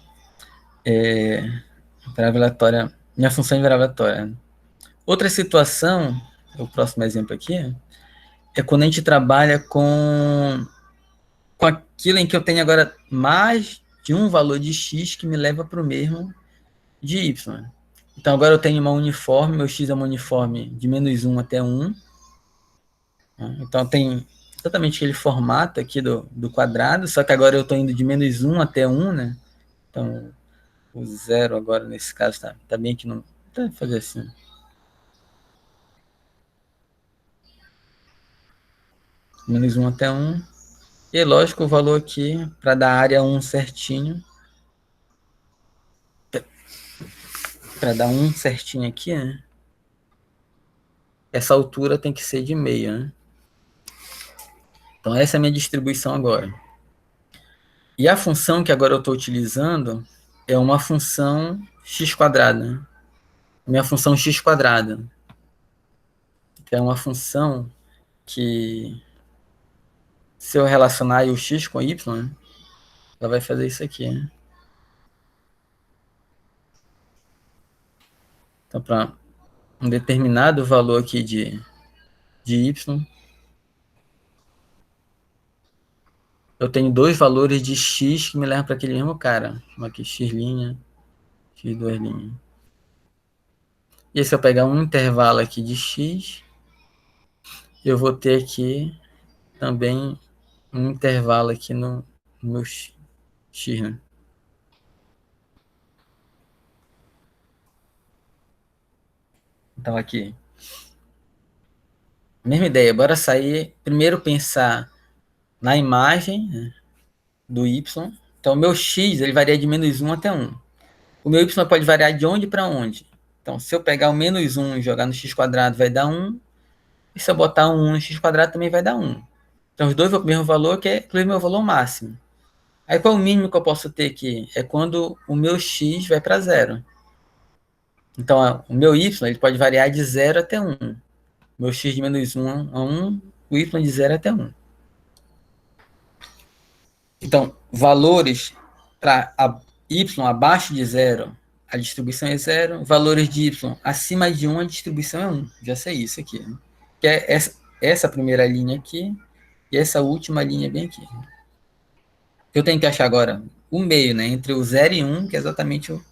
variável aleatória, minha função de variável aleatória. Outra situação, o próximo exemplo aqui, é quando a gente trabalha com aquilo em que eu tenho agora mais de um valor de x que me leva para o mesmo de y. Então, agora eu tenho uma uniforme, meu x é uma uniforme de menos 1 até 1. Então, tem exatamente aquele formato aqui do quadrado, só que agora eu estou indo de menos 1 até 1, né? Então, o zero agora, nesse caso, tá bem que não... Vou fazer assim. Menos 1 até 1. E, lógico, o valor aqui, para dar área 1 certinho. Para dar 1 certinho aqui, né? Essa altura tem que ser de meio, né? Então, essa é a minha distribuição agora. E a função que agora eu estou utilizando é uma função x², né? Minha função x². Que é uma função que, se eu relacionar o x com y, né, ela vai fazer isso aqui, né? Então, para um determinado valor aqui de y, eu tenho dois valores de x que me levam para aquele mesmo cara. Chama aqui x', x2'. E se eu pegar um intervalo aqui de x, eu vou ter aqui também um intervalo aqui no meu x, né? Então aqui, mesma ideia, bora sair, primeiro pensar na imagem, né, do y. Então o meu x, ele varia de menos 1 até 1. O meu y pode variar de onde para onde. Então se eu pegar o menos 1 e jogar no x² vai dar 1, e se eu botar um 1 no x² também vai dar 1. Então os dois vão para o mesmo valor, que é inclusive meu valor máximo. Aí qual é o mínimo que eu posso ter aqui? É quando o meu x vai para 0. Então o meu y ele pode variar de 0 até 1. Meu x de menos 1 a 1, o y de 0 até 1. Então, valores para y abaixo de 0, a distribuição é 0. Valores de y acima de 1, a distribuição é 1. Já sei isso aqui, né? Que é essa primeira linha aqui e essa última linha bem aqui. Eu tenho que achar agora o meio, né? Entre o 0 e 1, que é exatamente o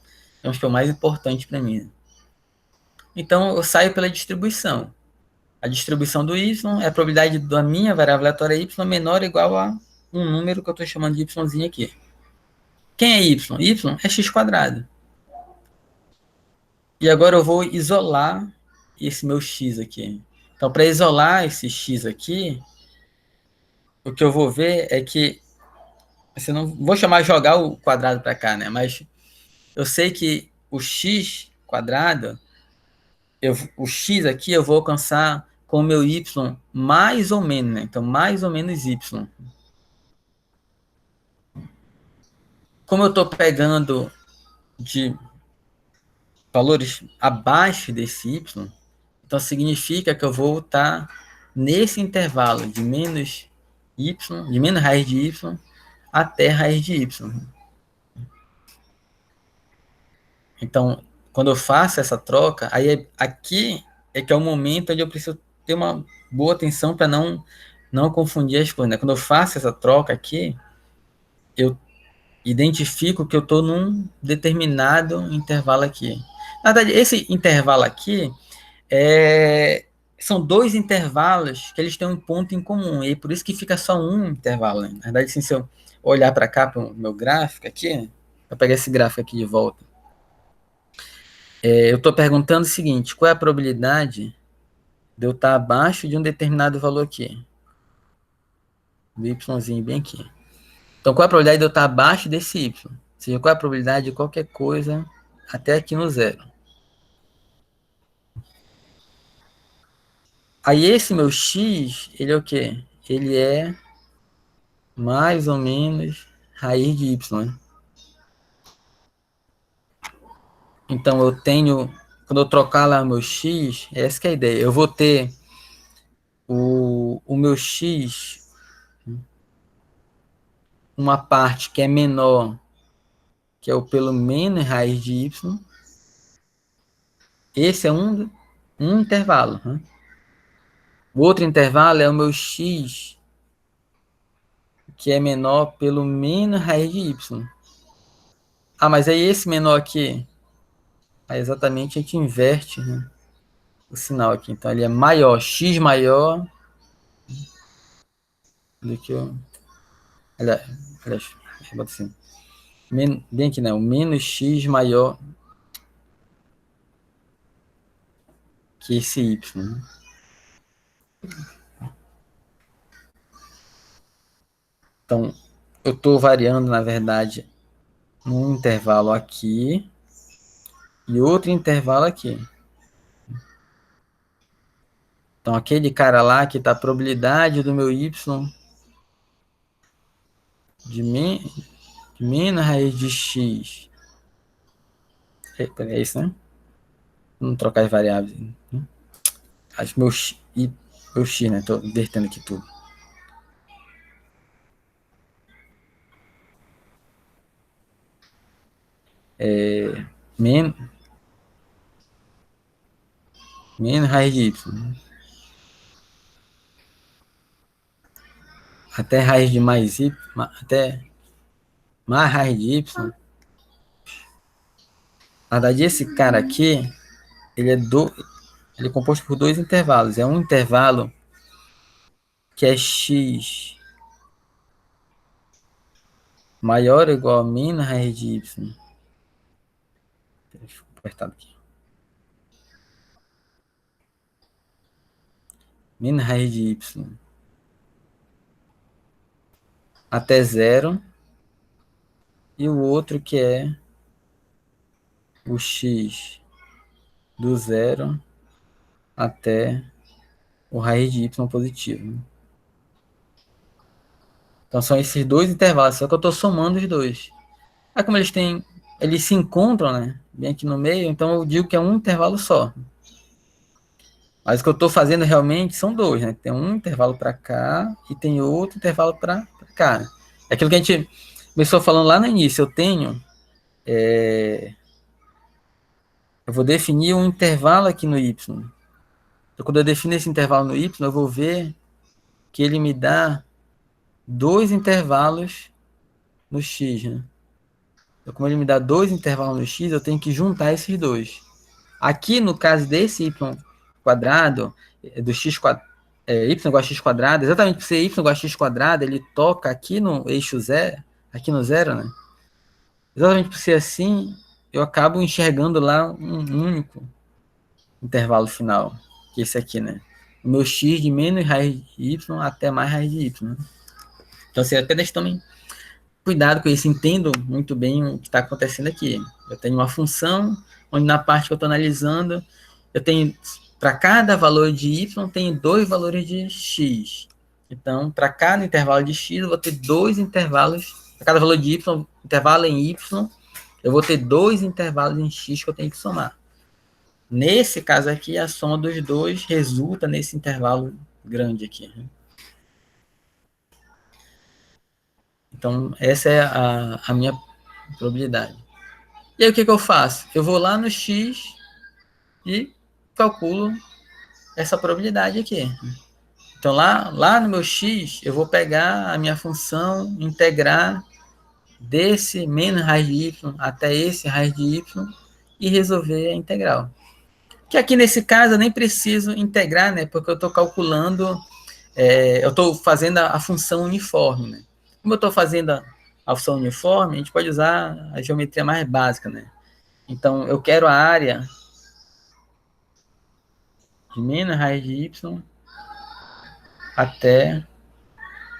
que é o mais importante para mim. Então, eu saio pela distribuição. A distribuição do y é a probabilidade da minha variável aleatória y menor ou igual a um número que eu estou chamando de y aqui. Quem é y? Y é x². E agora eu vou isolar esse meu x aqui. Então, para isolar esse x aqui, o que eu vou ver é que, assim, não vou chamar jogar o quadrado para cá, né? Mas eu sei que o x², o x aqui eu vou alcançar com o meu y mais ou menos, né? Então, mais ou menos y. Como eu estou pegando valores abaixo desse y, então significa que eu vou estar nesse intervalo de menos y, de menos raiz de y até raiz de y. Então, quando eu faço essa troca, aí aqui é que é o momento onde eu preciso ter uma boa atenção para não confundir as coisas, né? Quando eu faço essa troca aqui, eu identifico que eu estou num determinado intervalo aqui. Na verdade, esse intervalo aqui são dois intervalos que eles têm um ponto em comum, e por isso que fica só um intervalo, né? Na verdade, assim, se eu olhar para cá, para o meu gráfico aqui, eu pegar esse gráfico aqui de volta, eu estou perguntando o seguinte: qual é a probabilidade de eu estar abaixo de um determinado valor aqui? Do yzinho bem aqui. Então, qual é a probabilidade de eu estar abaixo desse y? Ou seja, qual é a probabilidade de qualquer coisa até aqui no zero? Aí esse meu x, ele é o quê? Ele é mais ou menos raiz de y. Né? Então, eu tenho, quando eu trocar lá o meu x, essa que é a ideia. Eu vou ter o meu x, uma parte que é menor, que é o pelo menos raiz de y. Esse é um intervalo. Né? O outro intervalo é o meu x, que é menor pelo menos raiz de y. Ah, mas aí esse menor aqui, aí exatamente a gente inverte, né, o sinal aqui. Então ele é maior, x maior do que o... Aliás, assim, bem aqui, né, o menos x maior que esse y. Né? Então, eu estou variando, na verdade, um intervalo aqui e outro intervalo aqui. Então, aquele cara lá que está a probabilidade do meu y de menos raiz de x. É isso, né? Vamos trocar as variáveis. Né? Acho meu x, né? Estou invertendo aqui tudo. Menos raiz de y. Né? Até raiz de mais y, até mais raiz de y. Na verdade, esse cara aqui, ele é composto por dois intervalos. É um intervalo que é x maior ou igual a menos raiz de y. Deixa eu apertar aqui. Menos raiz de y até zero. E o outro que é o x do zero até o raiz de y positivo. Então são esses dois intervalos, só que eu estou somando os dois. Aí como eles se encontram, né, bem aqui no meio, então eu digo que é um intervalo só. Mas o que eu estou fazendo realmente são dois, né? Tem um intervalo para cá e tem outro intervalo para cá. É aquilo que a gente começou falando lá no início. Eu vou definir um intervalo aqui no y. Então, quando eu defino esse intervalo no y, eu vou ver que ele me dá dois intervalos no x, né? Então, como ele me dá dois intervalos no x, eu tenho que juntar esses dois. Aqui, no caso desse y quadrado, do x quadrado, y igual a x quadrado, exatamente por ser y igual a x quadrado, ele toca aqui no eixo zero, aqui no zero, né? Exatamente por ser assim, eu acabo enxergando lá um único intervalo final, que é esse aqui, né? O meu x de menos raiz de y até mais raiz de y, né? Então, assim, até deixa também cuidado com isso, entendo muito bem o que está acontecendo aqui. Eu tenho uma função, onde na parte que eu estou analisando, eu tenho, para cada valor de y, tem dois valores de x. Então, para cada intervalo de x, eu vou ter dois intervalos, para cada valor de y, intervalo em y, eu vou ter dois intervalos em x que eu tenho que somar. Nesse caso aqui, a soma dos dois resulta nesse intervalo grande aqui. Então, essa é a minha probabilidade. E aí, o que eu faço? Eu vou lá no x e calculo essa probabilidade aqui. Então, lá no meu x, eu vou pegar a minha função, integrar desse menos raiz de y até esse raiz de y e resolver a integral. Que aqui nesse caso eu nem preciso integrar, né? Porque eu estou calculando, eu estou fazendo a função uniforme, né? Como eu estou fazendo a função uniforme, a gente pode usar a geometria mais básica, né? Então, eu quero a área de menos raiz de y até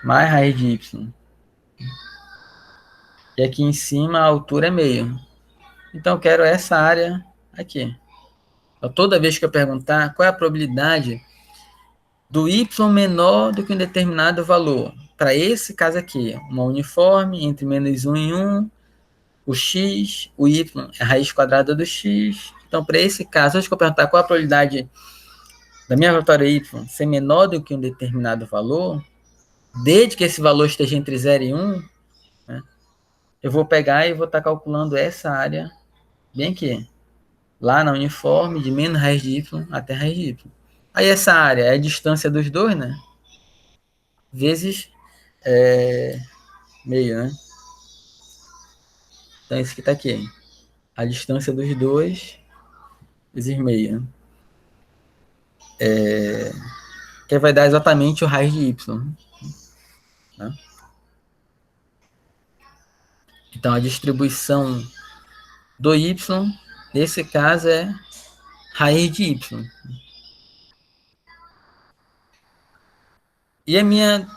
mais raiz de y. E aqui em cima a altura é meio. Então, eu quero essa área aqui. Então, toda vez que eu perguntar qual é a probabilidade do y menor do que um determinado valor, para esse caso aqui, uma uniforme entre menos 1 e 1, o x, o y é a raiz quadrada do x. Então, para esse caso, acho que eu perguntar qual a probabilidade da minha variável y ser menor do que um determinado valor, desde que esse valor esteja entre 0 e 1, né, eu vou pegar e vou estar calculando essa área bem aqui, lá na uniforme, de menos raiz de y até raiz de y. Aí essa área é a distância dos dois, né? Vezes meio, né? Então isso que está aqui. A distância dos dois vezes meio. Que vai dar exatamente o raiz de y. Né? Então a distribuição do y, nesse caso, é raiz de y. E a minha...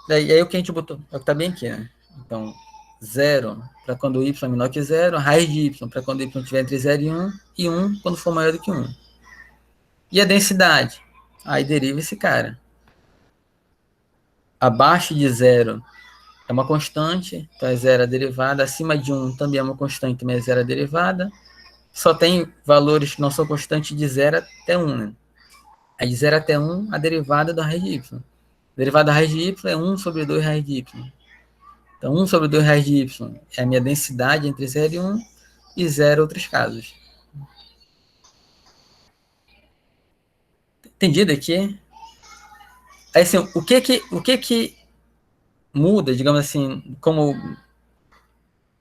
Aí o que a gente botou, é o que está bem aqui, né? Então, 0 para quando o y é menor que 0, raiz de y para quando o y estiver entre 0 e 1 quando for maior do que 1. E a densidade? Aí deriva esse cara. Abaixo de 0 é uma constante, então é 0 a derivada. Acima de 1 também é uma constante, também é 0 a derivada. Só tem valores que não são constantes de 0 até 1, né? Aí de 0 até 1, a derivada da raiz de y. A derivada da raiz de y é 1 sobre 2 raiz de y. Então, 1 sobre 2 raiz de y é a minha densidade entre 0 e 1, e 0 outros casos. Entendido aqui? Aí, assim, o que muda, digamos assim, como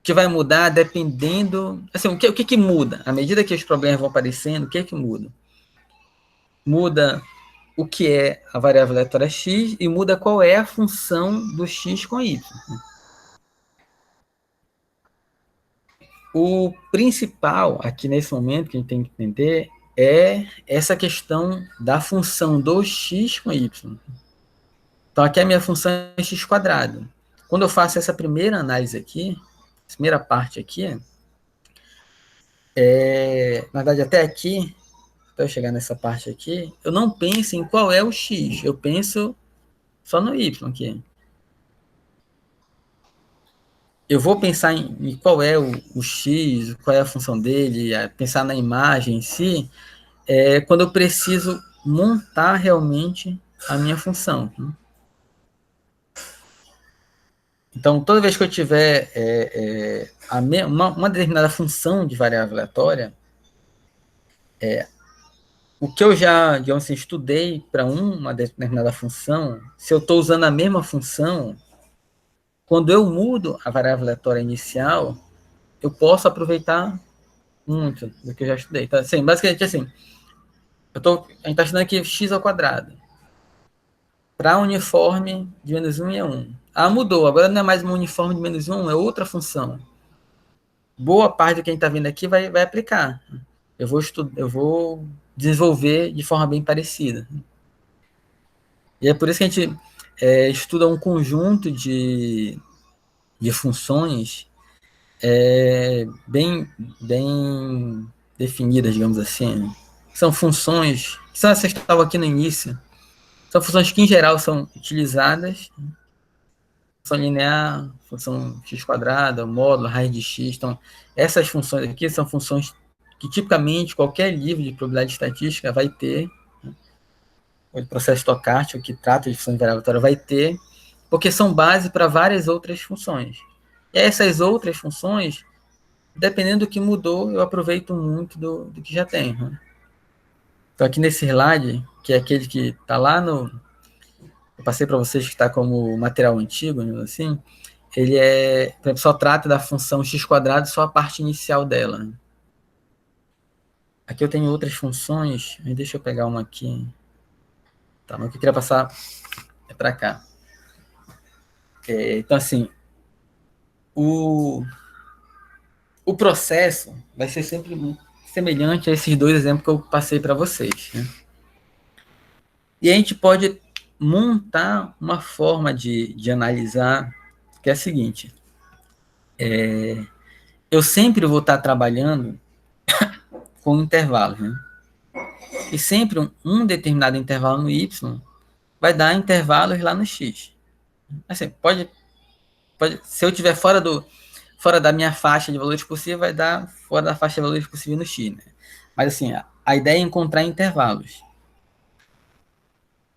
que vai mudar dependendo... Assim, o que muda? À medida que os problemas vão aparecendo, o que muda? Muda o que é a variável aleatória x e muda qual é a função do x com y. O principal aqui nesse momento que a gente tem que entender é essa questão da função do x com y. Então, aqui a minha função é x quadrado. Quando eu faço essa primeira análise aqui, essa primeira parte aqui, na verdade, até aqui, até eu chegar nessa parte aqui, eu não penso em qual é o x, eu penso só no y aqui. Eu vou pensar em qual é o x, qual é a função dele, pensar na imagem em si, quando eu preciso montar realmente a minha função. Então, toda vez que eu tiver uma determinada função de variável aleatória, o que eu já, digamos assim, estudei para uma determinada função, se eu estou usando a mesma função, quando eu mudo a variável aleatória inicial, eu posso aproveitar muito do que eu já estudei. Então, assim, basicamente, assim, a gente está estudando aqui x ao quadrado. Para uniforme de menos 1 é 1. Mudou. Agora não é mais uma uniforme de menos 1, é outra função. Boa parte do que a gente está vendo aqui vai aplicar. Eu vou desenvolver de forma bem parecida. E é por isso que a gente estuda um conjunto de funções bem definidas, digamos assim. São funções, são essas que estavam aqui no início, são funções que, em geral, são utilizadas. Função linear, função x quadrada, módulo, raiz de x. Então, essas funções aqui são funções que tipicamente qualquer livro de probabilidade estatística vai ter, né? O processo estocástico que trata de função de variável aleatória vai ter, porque são base para várias outras funções. E essas outras funções, dependendo do que mudou, eu aproveito muito do que já tem, né? Então, aqui nesse slide, que é aquele que está lá no... Eu passei para vocês que está como material antigo, né, assim, ele por exemplo, só trata da função x², só a parte inicial dela, né? Aqui eu tenho outras funções, deixa eu pegar uma aqui. Tá, mas o que eu queria passar é para cá. Então, assim, o processo vai ser sempre semelhante a esses dois exemplos que eu passei para vocês, né? E a gente pode montar uma forma de analisar, que é a seguinte. Eu sempre vou estar trabalhando com intervalos, né? E sempre um determinado intervalo no y vai dar intervalos lá no x. Assim, se eu estiver fora da minha faixa de valores possível, vai dar fora da faixa de valores possível no x, né? Mas assim, a ideia é encontrar intervalos.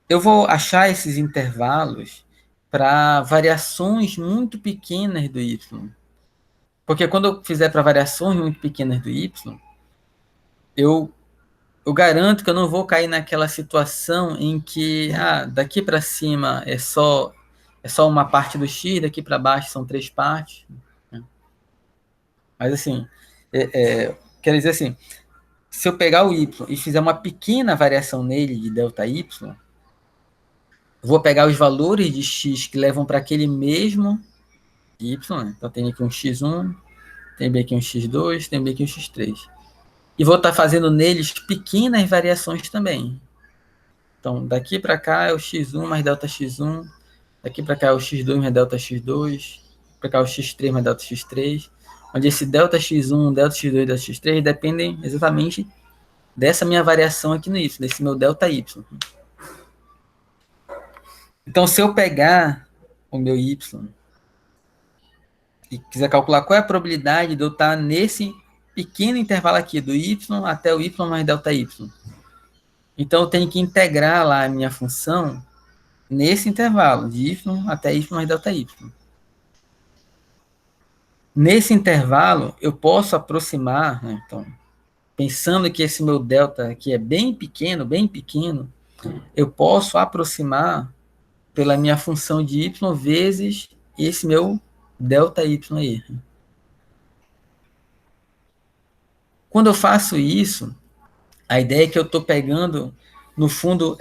Eu vou achar esses intervalos para variações muito pequenas do y. Porque quando eu fizer para variações muito pequenas do y, eu garanto que eu não vou cair naquela situação em que daqui para cima é só uma parte do x, daqui para baixo são 3 partes, né? Mas assim, quer dizer assim, se eu pegar o y e fizer uma pequena variação nele de ΔY, eu vou pegar os valores de x que levam para aquele mesmo y, né? Então tem aqui um x1, tem aqui um x2, tem aqui um x3. E vou estar fazendo neles pequenas variações também. Então, daqui para cá é o x1 mais ΔX1, daqui para cá é o x2 mais ΔX2, para cá é o x3 mais ΔX3, onde esse ΔX1, ΔX2 e ΔX3 dependem exatamente dessa minha variação aqui no y, desse meu ΔY. Então, se eu pegar o meu y e quiser calcular qual é a probabilidade de eu estar nesse pequeno intervalo aqui, do y até o y mais ΔY, então eu tenho que integrar lá a minha função nesse intervalo, de y até y mais ΔY. Nesse intervalo, eu posso aproximar, né, então, pensando que esse meu delta aqui é bem pequeno, eu posso aproximar pela minha função de y vezes esse meu ΔY aí. Quando eu faço isso, a ideia é que eu estou pegando, no fundo,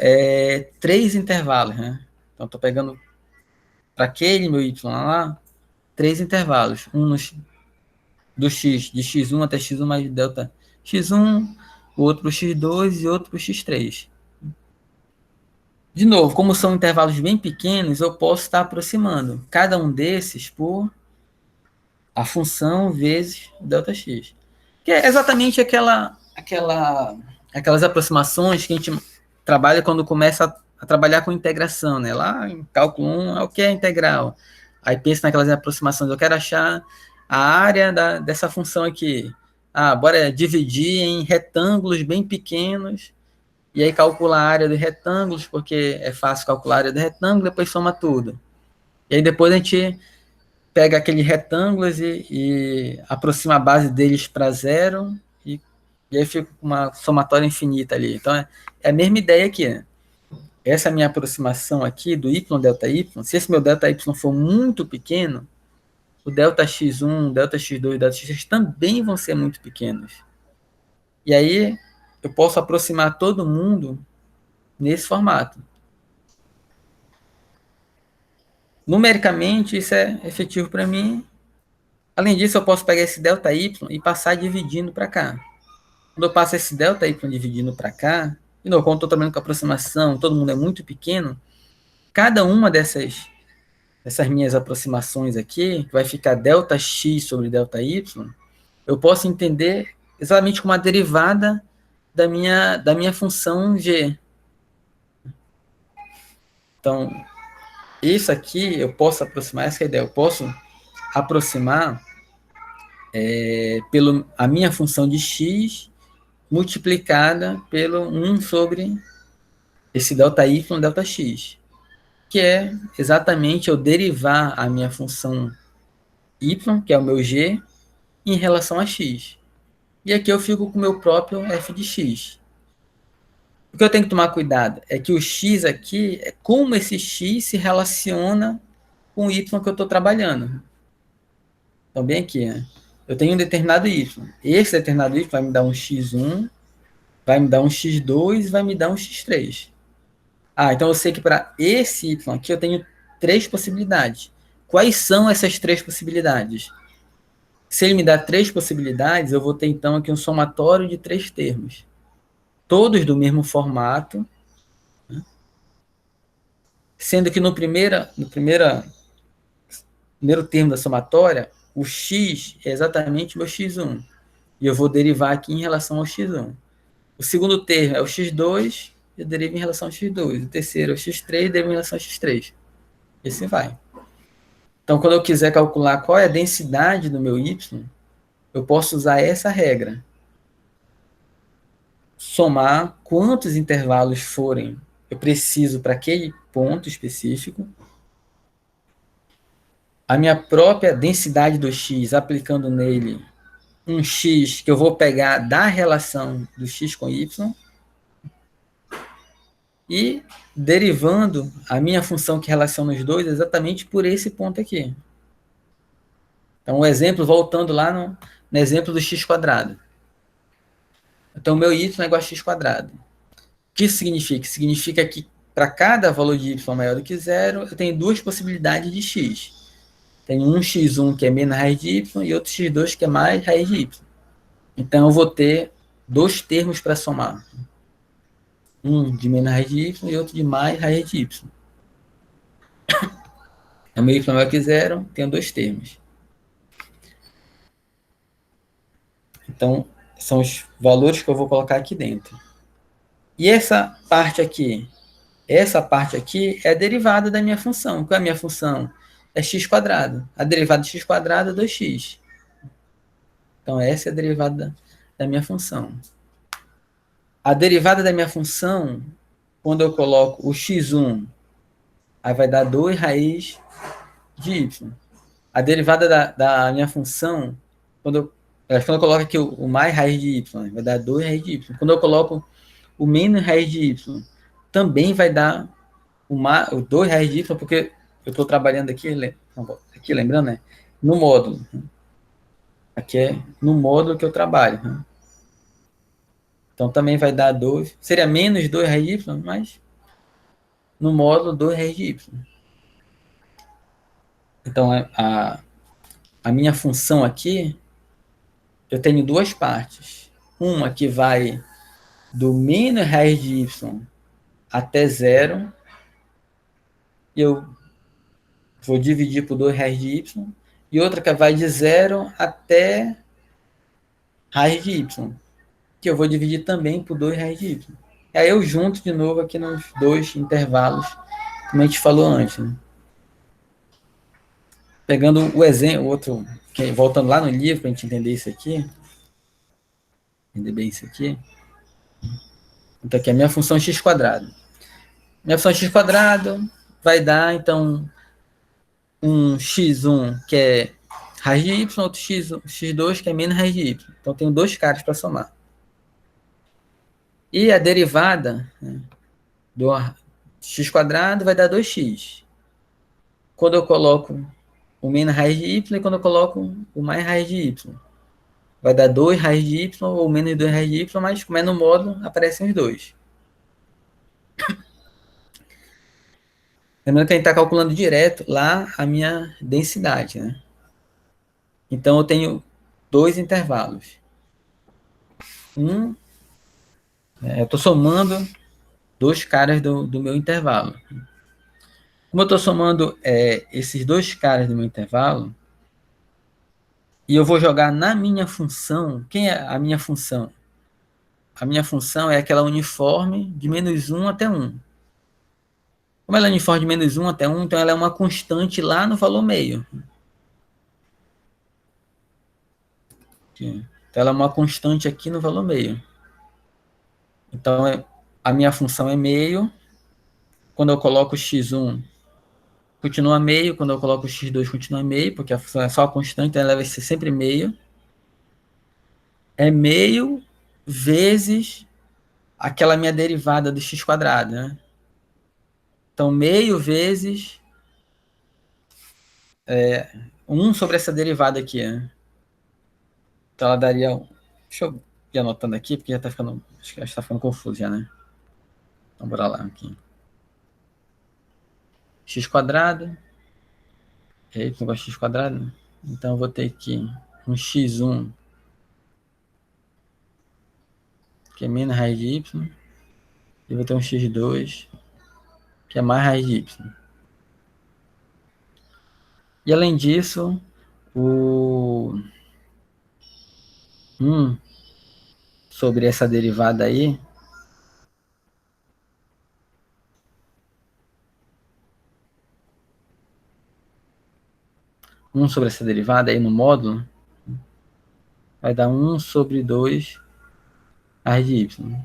3 intervalos, né? Então, estou pegando para aquele meu y lá, 3 intervalos. Um do x, de x1 até x1 mais delta x1, o outro x2 e outro x3. De novo, como são intervalos bem pequenos, eu posso estar aproximando cada um desses por a função vezes ΔX. Que é exatamente aquelas aproximações que a gente trabalha quando começa a trabalhar com integração, né? Lá em cálculo 1 é o que é integral. Aí pensa naquelas aproximações, eu quero achar a área dessa função aqui. Bora dividir em retângulos bem pequenos, e aí calcula a área de retângulos, porque é fácil calcular a área do retângulo, depois soma tudo. E aí depois a gente pega aqueles retângulos e aproxima a base deles para zero, e aí fica com uma somatória infinita ali. Então é a mesma ideia aqui, né? Essa minha aproximação aqui do y ΔY, se esse meu ΔY for muito pequeno, o ΔX1, ΔX2 e ΔX3 também vão ser muito pequenos. E aí eu posso aproximar todo mundo nesse formato. Numericamente, isso é efetivo para mim. Além disso, eu posso pegar esse ΔY e passar dividindo para cá. Quando eu passo esse ΔY dividindo para cá, de novo, quando eu estou trabalhando com aproximação, todo mundo é muito pequeno, cada uma dessas minhas aproximações aqui, que vai ficar ΔX sobre ΔY, eu posso entender exatamente como uma derivada da minha função G. Então, isso aqui eu posso aproximar, essa é a ideia, eu posso aproximar a minha função de x multiplicada pelo 1 sobre esse ΔY, ΔX, que é exatamente eu derivar a minha função y, que é o meu g, em relação a x. E aqui eu fico com o meu próprio f de x. O que eu tenho que tomar cuidado é que o x aqui é como esse x se relaciona com o y que eu estou trabalhando. Então, bem aqui, né? Eu tenho um determinado y. Esse determinado y vai me dar um x1, vai me dar um x2 e vai me dar um x3. Então eu sei que para esse y aqui eu tenho 3 possibilidades. Quais são essas 3 possibilidades? Se ele me dá 3 possibilidades, eu vou ter então aqui um somatório de 3 termos. Todos do mesmo formato, né? Sendo que no primeiro termo da somatória, o x é exatamente o meu x1. E eu vou derivar aqui em relação ao x1. O segundo termo é o x2, eu derivo em relação ao x2. O terceiro é o x3, eu derivo em relação ao x3. E assim vai. Então, quando eu quiser calcular qual é a densidade do meu y, eu posso usar essa regra. Somar quantos intervalos forem eu preciso para aquele ponto específico, a minha própria densidade do x, aplicando nele um x que eu vou pegar da relação do x com y, e derivando a minha função que relaciona os dois exatamente por esse ponto aqui. Então, o exemplo, voltando lá no exemplo do x². Então, o meu y é igual a x². O que isso significa? Significa que para cada valor de y maior do que zero, eu tenho 2 possibilidades de x. Tenho um x1 que é menos raiz de y e outro x2 que é mais raiz de y. Então, eu vou ter 2 termos para somar. Um de menos raiz de y e outro de mais raiz de y. O meu y maior que zero, tenho 2 termos. Então, são os valores que eu vou colocar aqui dentro. E essa parte aqui é a derivada da minha função. Qual é a minha função? É x². A derivada de x² é 2x. Então, essa é a derivada da minha função. A derivada da minha função, quando eu coloco o x1, aí vai dar 2 raiz de y. A derivada da minha função, quando eu coloco aqui o mais raiz de y, vai dar 2 raiz de y. Quando eu coloco o menos raiz de y, também vai dar o 2 raiz de y, porque eu estou trabalhando aqui lembrando, né? No módulo. Aqui é no módulo que eu trabalho. Né? Então também vai dar 2. Seria menos 2 raiz de y, mas no módulo 2 raiz de y. Então a minha função aqui, eu tenho 2 partes. Uma que vai do menos raiz de y até 0. E eu vou dividir por 2 raiz de y. E outra que vai de 0 até raiz de y. Que eu vou dividir também por 2 raiz de y. E aí eu junto de novo aqui nos 2 intervalos, como a gente falou antes. Né? Pegando o exemplo, outro, voltando lá no livro para a gente entender isso aqui. Entender bem isso aqui. Então aqui é a minha função x². Minha função x² vai dar, então, um x1 que é raiz de y, outro x2 que é menos raiz de y. Então, tenho 2 caras para somar. E a derivada, né, do x² vai dar 2x. Quando eu coloco o menos raiz de y e quando eu coloco o mais raiz de y. Vai dar 2 raiz de y ou menos 2 raiz de y, mas como é no módulo, aparecem os 2. Lembrando que a gente está calculando direto lá a minha densidade, né? Então, eu tenho 2 intervalos. Eu estou somando 2 caras do meu intervalo. Como eu estou somando esses 2 caras do meu intervalo, e eu vou jogar na minha função, quem é a minha função? A minha função é aquela uniforme de menos 1 até 1. Como ela é uniforme de menos 1 até 1, então ela é uma constante lá no valor meio. Então ela é uma constante aqui no valor meio. Então, a minha função é meio. Quando eu coloco x1, continua meio. Quando eu coloco x2, continua meio, porque a função é só constante, então ela vai ser sempre meio. É meio vezes aquela minha derivada do x quadrado, né? Então, meio vezes 1 sobre essa derivada aqui, né? Então, ela daria... Deixa eu ir anotando aqui, porque já está ficando... Acho que já está ficando confuso já, né? Então, bora lá aqui. X quadrado. É y igual a x quadrado, né? Então, eu vou ter aqui um x1, que é menos raiz de y. E vou ter um x2, que é mais raiz de y. E, além disso, o 1 sobre essa derivada aí, sobre essa derivada aí no módulo, vai dar 1 sobre 2 raiz de y.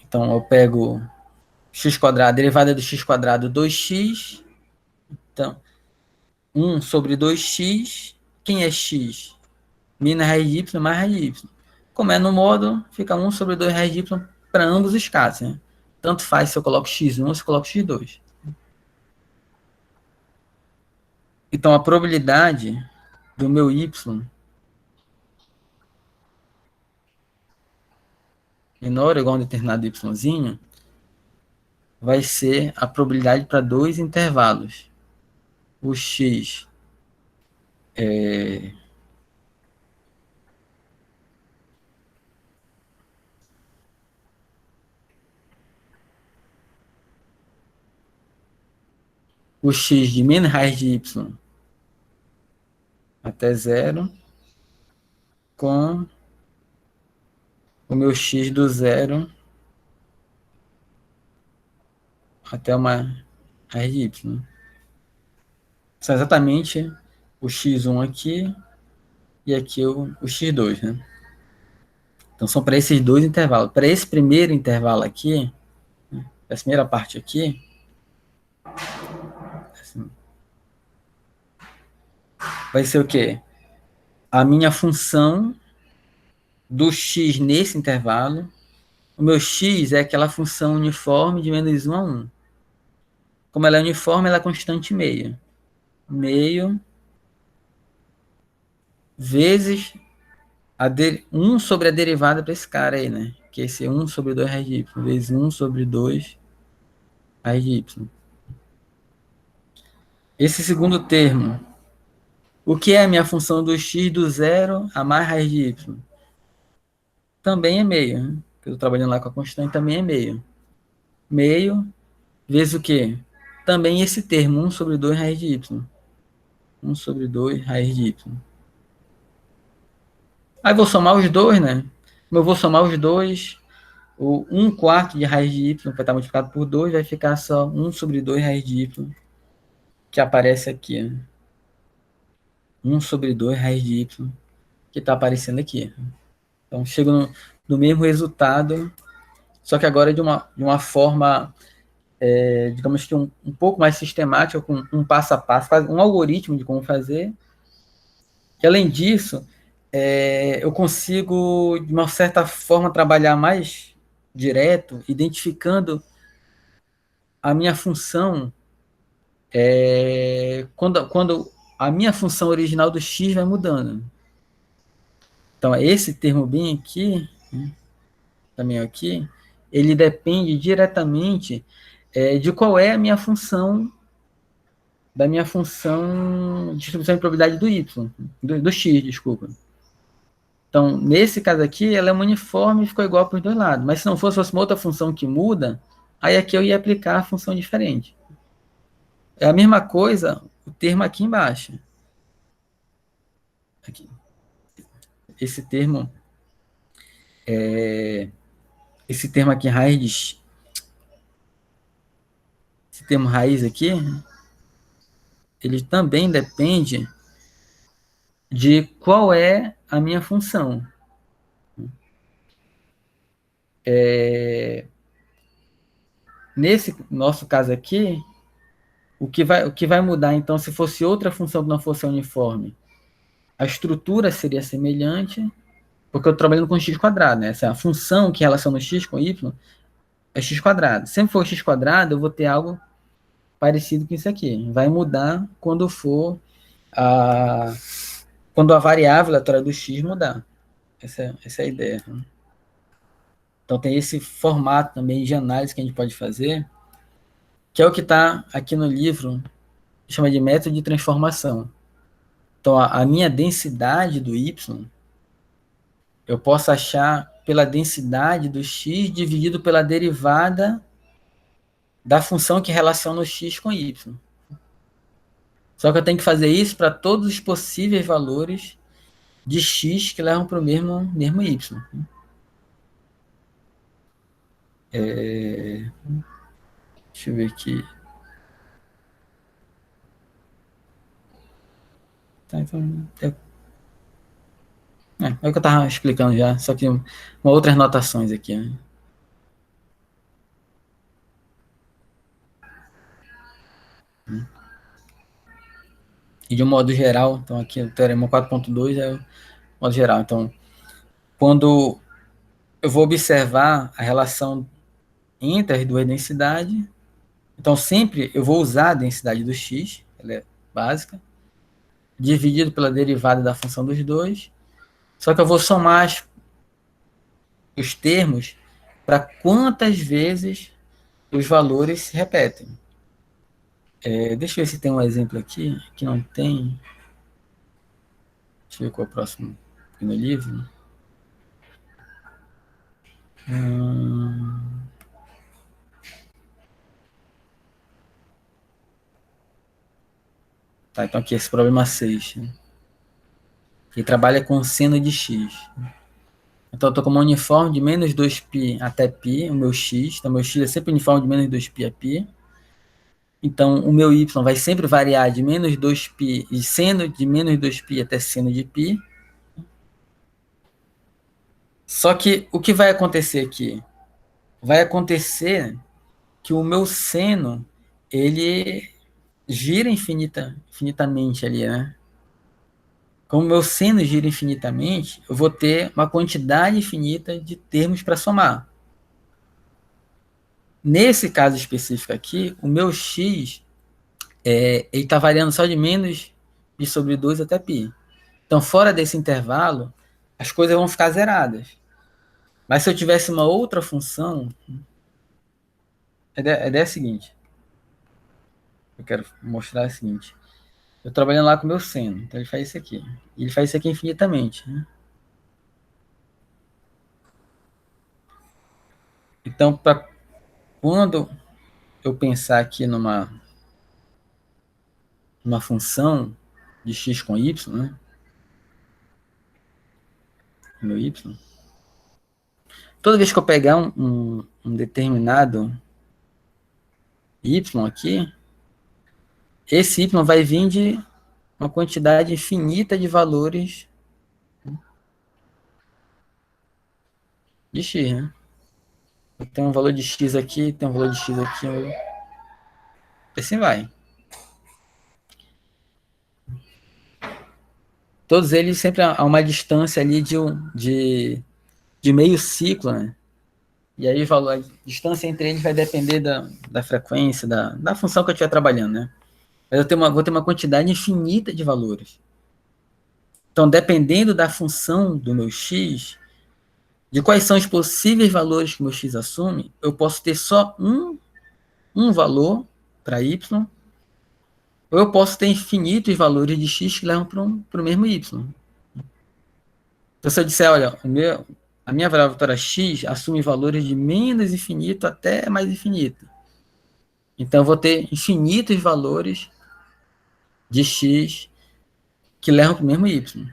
Então, eu pego x quadrado, derivada do x quadrado 2x. Então, 1 sobre 2x. Quem é x? Menos raiz de y mais raiz de y. Como é no módulo, fica 1 sobre 2 raiz de y para ambos os casos, né? Tanto faz se eu coloco x1 ou se eu coloco x2. Então, a probabilidade do meu y menor ou igual a um determinado yzinho vai ser a probabilidade para dois intervalos. O x o x de menos raiz de y até zero com o meu x do zero até uma raiz de y. São exatamente o x1 aqui e aqui o x2, né? Então são para esses dois intervalos. Para esse primeiro intervalo aqui, essa primeira parte aqui, assim, vai ser o quê? A minha função do x nesse intervalo. O meu x é aquela função uniforme de menos 1 a 1. Como ela é uniforme, ela é constante meio. Meio vezes 1 sobre a derivada para esse cara aí, né? Que é esse 1 sobre 2 raiz de y, vezes 1 sobre 2 raiz de y. Esse segundo termo, o que é a minha função do x do zero a mais raiz de y? Também é meio, né? Eu estou trabalhando lá com a constante, também é meio. Meio vezes o quê? Também esse termo, 1 sobre 2 raiz de y. 1 sobre 2 raiz de y. Aí vou somar os dois, né? Como eu vou somar os dois, o 1 quarto de raiz de y vai estar multiplicado por 2, vai ficar só 1 sobre 2 raiz de y, que aparece aqui. Né? 1 sobre 2 raiz de y, que está aparecendo aqui. Então, chego no mesmo resultado, só que agora de uma forma, digamos que um pouco mais sistemática, com um passo a passo, um algoritmo de como fazer. E, além disso, eu consigo, de uma certa forma, trabalhar mais direto, identificando a minha função, quando a minha função original do x vai mudando. Então, esse termo bem aqui, né, também aqui, ele depende diretamente de qual é a minha função, da minha função de distribuição de probabilidade do y, do x, desculpa. Então, nesse caso aqui, ela é uma uniforme e ficou igual para os dois lados. Mas se não fosse uma outra função que muda, aí aqui eu ia aplicar a função diferente. É a mesma coisa o termo aqui embaixo. Aqui. Esse termo aqui, esse termo raiz aqui, ele também depende de qual é a minha função. Nesse nosso caso aqui, o que vai mudar, então, se fosse outra função que não fosse a uniforme? A estrutura seria semelhante, porque eu estou trabalhando com x quadrado, né? Essa função que relaciona x com y é x quadrado. Sempre for x quadrado, eu vou ter algo parecido com isso aqui. Vai mudar quando for quando a variável aleatória do x mudar. Essa é a ideia. Então tem esse formato também de análise que a gente pode fazer, que é o que está aqui no livro, que chama de método de transformação. Então a minha densidade do y, eu posso achar pela densidade do x dividido pela derivada da função que relaciona o x com y. Só que eu tenho que fazer isso para todos os possíveis valores de x que levam para o mesmo y. Deixa eu ver aqui. Tá, então, é o que eu estava explicando já, só que outras notações aqui. Né? E de um modo geral, então aqui o teorema 4.2 é o modo geral. Então, quando eu vou observar a relação entre as duas densidades, então sempre eu vou usar a densidade do x, ela é básica, dividido pela derivada da função dos dois, só que eu vou somar os termos para quantas vezes os valores se repetem. Deixa eu ver se tem um exemplo aqui, que não tem. Deixa eu ver qual é o próximo aqui no livro. Tá, então aqui esse problema 6. Né? Ele trabalha com seno de x. Então eu estou com uma uniforme de menos 2π até π, o meu x. Então meu x é sempre uniforme de menos 2π a π. Então o meu y vai sempre variar de menos 2π, de seno de menos 2π até seno de π. Só que o que vai acontecer aqui? Vai acontecer que o meu seno, ele gira infinitamente ali, né? Como o meu seno gira infinitamente, eu vou ter uma quantidade infinita de termos para somar. Nesse caso específico aqui, o meu x ele está variando só de menos π sobre 2 até π. Então, fora desse intervalo, as coisas vão ficar zeradas. Mas se eu tivesse uma outra função, a ideia é a seguinte. Eu quero mostrar a seguinte. Eu trabalhando lá com o meu seno, então ele faz isso aqui. E ele faz isso aqui infinitamente. Né? Então, para quando eu pensar aqui numa função de x com y, né? Meu y. Toda vez que eu pegar um determinado y aqui, esse y vai vir de uma quantidade infinita de valores de x, né? Tem um valor de x aqui, tem um valor de x aqui, assim vai. Todos eles sempre a uma distância ali de meio ciclo, né? E aí a distância entre eles vai depender da frequência, da função que eu estiver trabalhando, né? Mas vou ter uma quantidade infinita de valores. Então, dependendo da função do meu x, de quais são os possíveis valores que o meu x assume, eu posso ter só um valor para y, ou eu posso ter infinitos valores de x que levam para o mesmo y. Então, se eu disser, olha, a minha variável x assume valores de menos infinito até mais infinito. Então, eu vou ter infinitos valores de x que levam para o mesmo y.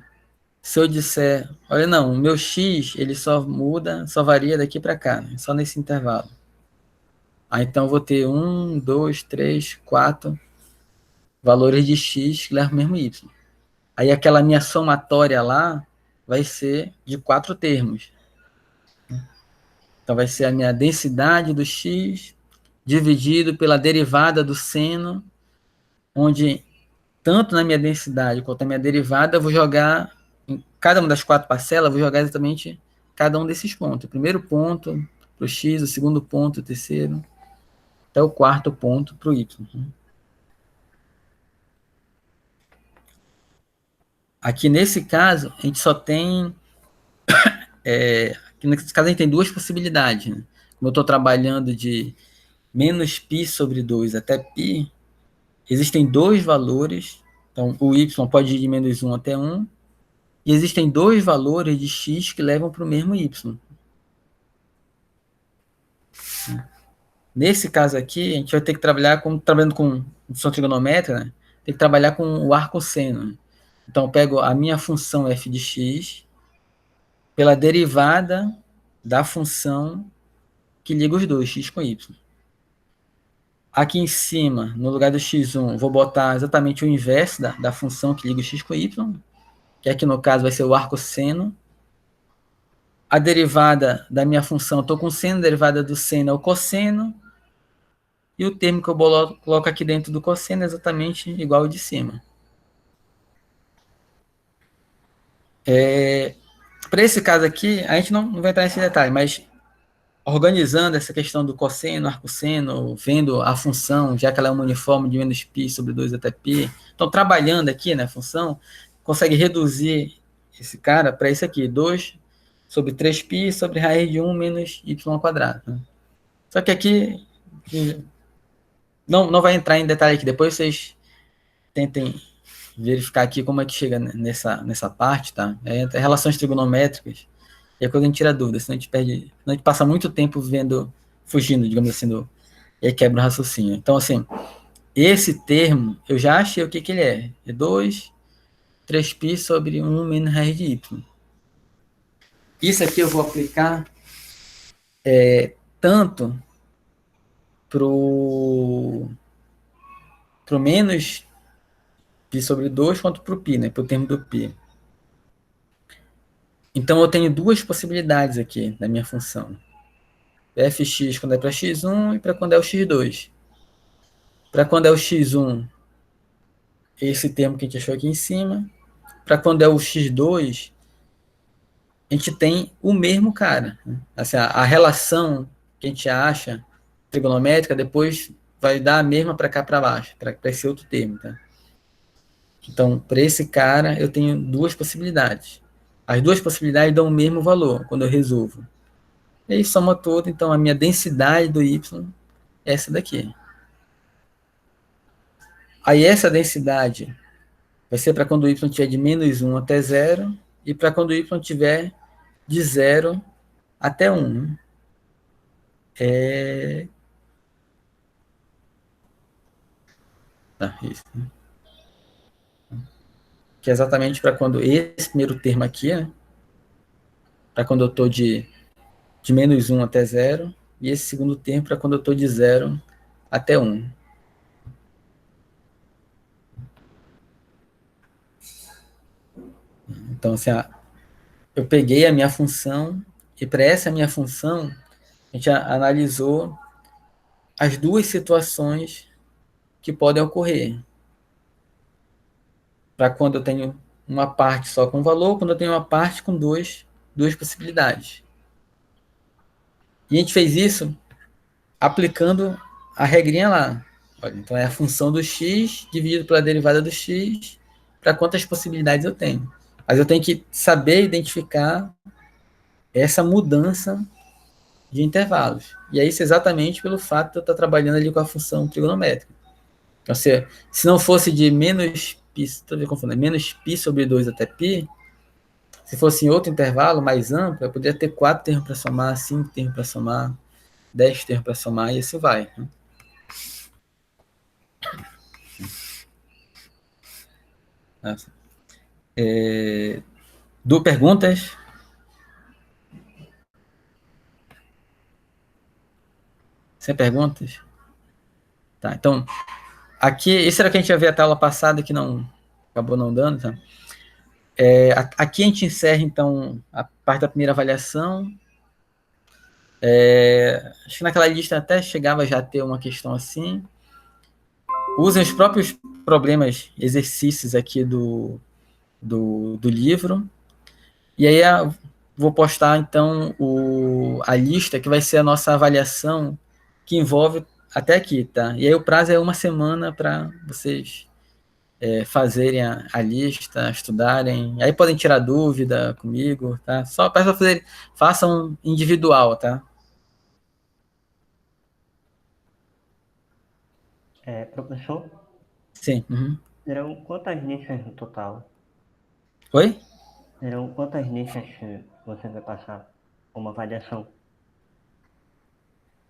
Se eu disser, olha, não, o meu x ele só muda, só varia daqui para cá, né? Só nesse intervalo. Então, eu vou ter 1, 2, 3, 4 valores de x que levam para o mesmo y. Aí aquela minha somatória lá vai ser de 4 termos. Então vai ser a minha densidade do x dividido pela derivada do seno, onde tanto na minha densidade quanto na minha derivada eu vou jogar em cada uma das 4 parcelas, eu vou jogar exatamente cada um desses pontos. O primeiro ponto para o x, o segundo ponto, o terceiro, até o quarto ponto para o y. Aqui nesse caso, a gente só tem... aqui nesse caso a gente tem 2 possibilidades. Né? Como eu estou trabalhando de menos π sobre 2 até π, existem 2 valores. Então, o y pode ir de menos 1 até 1. E existem 2 valores de x que levam para o mesmo y. Nesse caso aqui, a gente vai ter que trabalhar trabalhando com função trigonométrica, né? Tem que trabalhar com o arcosseno. Né? Então, eu pego a minha função f de x pela derivada da função que liga os dois, x com y. Aqui em cima, no lugar do x1, vou botar exatamente o inverso da função que liga o x com y, que aqui no caso vai ser o arcosseno. A derivada da minha função, estou com seno, a derivada do seno é o cosseno, e o termo que eu coloco aqui dentro do cosseno é exatamente igual ao de cima. Para esse caso aqui, a gente não vai entrar nesse detalhe, mas organizando essa questão do cosseno, arcosseno, vendo a função, já que ela é uma uniforme de menos π sobre 2 até π, então trabalhando aqui na função, consegue reduzir esse cara para isso aqui, 2 sobre 3π sobre raiz de 1 menos y ao quadrado. Né? Só que aqui não vai entrar em detalhe aqui, depois vocês tentem verificar aqui como é que chega nessa parte, tá? É relações trigonométricas, e é quando a gente tira dúvida, senão a gente passa muito tempo fugindo, digamos assim, e aí quebra o raciocínio. Então, assim, esse termo, eu já achei o que ele é. É 2, 3π sobre 1 menos raiz de y. Isso aqui eu vou aplicar tanto pro menos π sobre 2 quanto pro π, né? Pro termo do π. Então, eu tenho 2 possibilidades aqui na minha função. fx quando é para x1 e para quando é o x2. Para quando é o x1, esse termo que a gente achou aqui em cima. Para quando é o x2, a gente tem o mesmo cara. Né? Assim, a relação que a gente acha trigonométrica depois vai dar a mesma para cá para baixo, para esse outro termo. Tá? Então, para esse cara, eu tenho 2 possibilidades. As 2 possibilidades dão o mesmo valor quando eu resolvo. E aí soma tudo, então a minha densidade do y é essa daqui. Aí essa densidade vai ser para quando o y tiver de menos 1 até 0 e para quando o y tiver de 0 até 1. Isso. Que é exatamente para quando esse primeiro termo aqui, né? Para quando eu estou de menos 1 até 0, e esse segundo termo para quando eu estou de 0 até 1. Então, assim, eu peguei a minha função, e para essa minha função, a gente analisou as 2 situações que podem ocorrer. Para quando eu tenho uma parte só com valor, quando eu tenho uma parte com duas possibilidades. E a gente fez isso aplicando a regrinha lá. Olha, então é a função do x dividido pela derivada do x para quantas possibilidades eu tenho. Mas eu tenho que saber identificar essa mudança de intervalos. E é isso exatamente pelo fato de eu estar trabalhando ali com a função trigonométrica. Então, se não fosse de menos π, menos π sobre 2 até π, se fosse em outro intervalo mais amplo, eu poderia ter 4 termos para somar, 5 termos para somar, 10 termos para somar, e assim vai. Né? Perguntas? Sem perguntas? Tá, então, aqui, isso era o que a gente ia ver a aula passada que acabou não dando, tá? Aqui a gente encerra, então, a parte da primeira avaliação. Acho que naquela lista até chegava já a ter uma questão assim. Usem os próprios problemas, exercícios aqui do livro. E aí vou postar, então, a lista que vai ser a nossa avaliação, que envolve até aqui, tá? E aí o prazo é 1 semana para vocês fazerem a lista, estudarem. Aí podem tirar dúvida comigo, tá? Só para fazer, façam individual, tá? Professor, Sim. Uhum. serão quantas listas no total? Oi? Serão quantas listas que você vai passar como avaliação?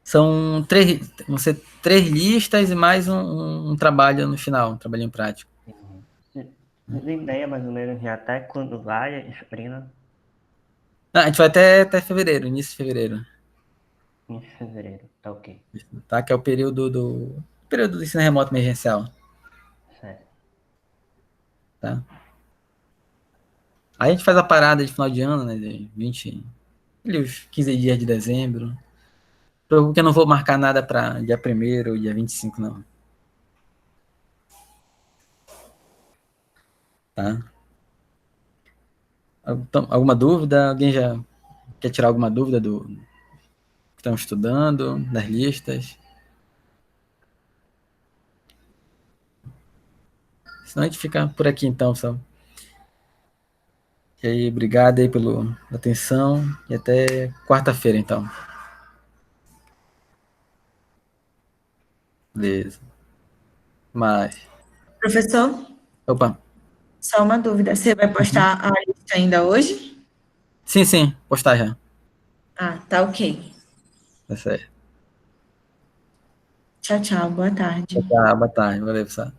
São vão ser 3 listas e mais um trabalho no final, um trabalhinho prático. Você tem ideia mais ou menos de até quando vai a disciplina? Não, a gente vai até fevereiro, início de fevereiro, Em fevereiro, tá ok. tá? Que é o período do ensino remoto emergencial, Certo. tá? Aí a gente faz a parada de final de ano, né, de 20, ali os 15 dias de dezembro, porque eu não vou marcar nada para dia 1º ou dia 25, não, tá? Então, alguma dúvida? Alguém já quer tirar alguma dúvida do que estão estudando, das listas? Senão a gente fica por aqui, então, só. E aí, obrigado aí pela atenção e até quarta-feira, então. Beleza. Mas, Professor, opa. só uma dúvida. Você vai Uhum. postar a lista ainda hoje? Sim, postar já. Ah, tá ok. Tá certo. Tchau, tchau. Boa tarde. Tá, boa tarde. Valeu, pessoal.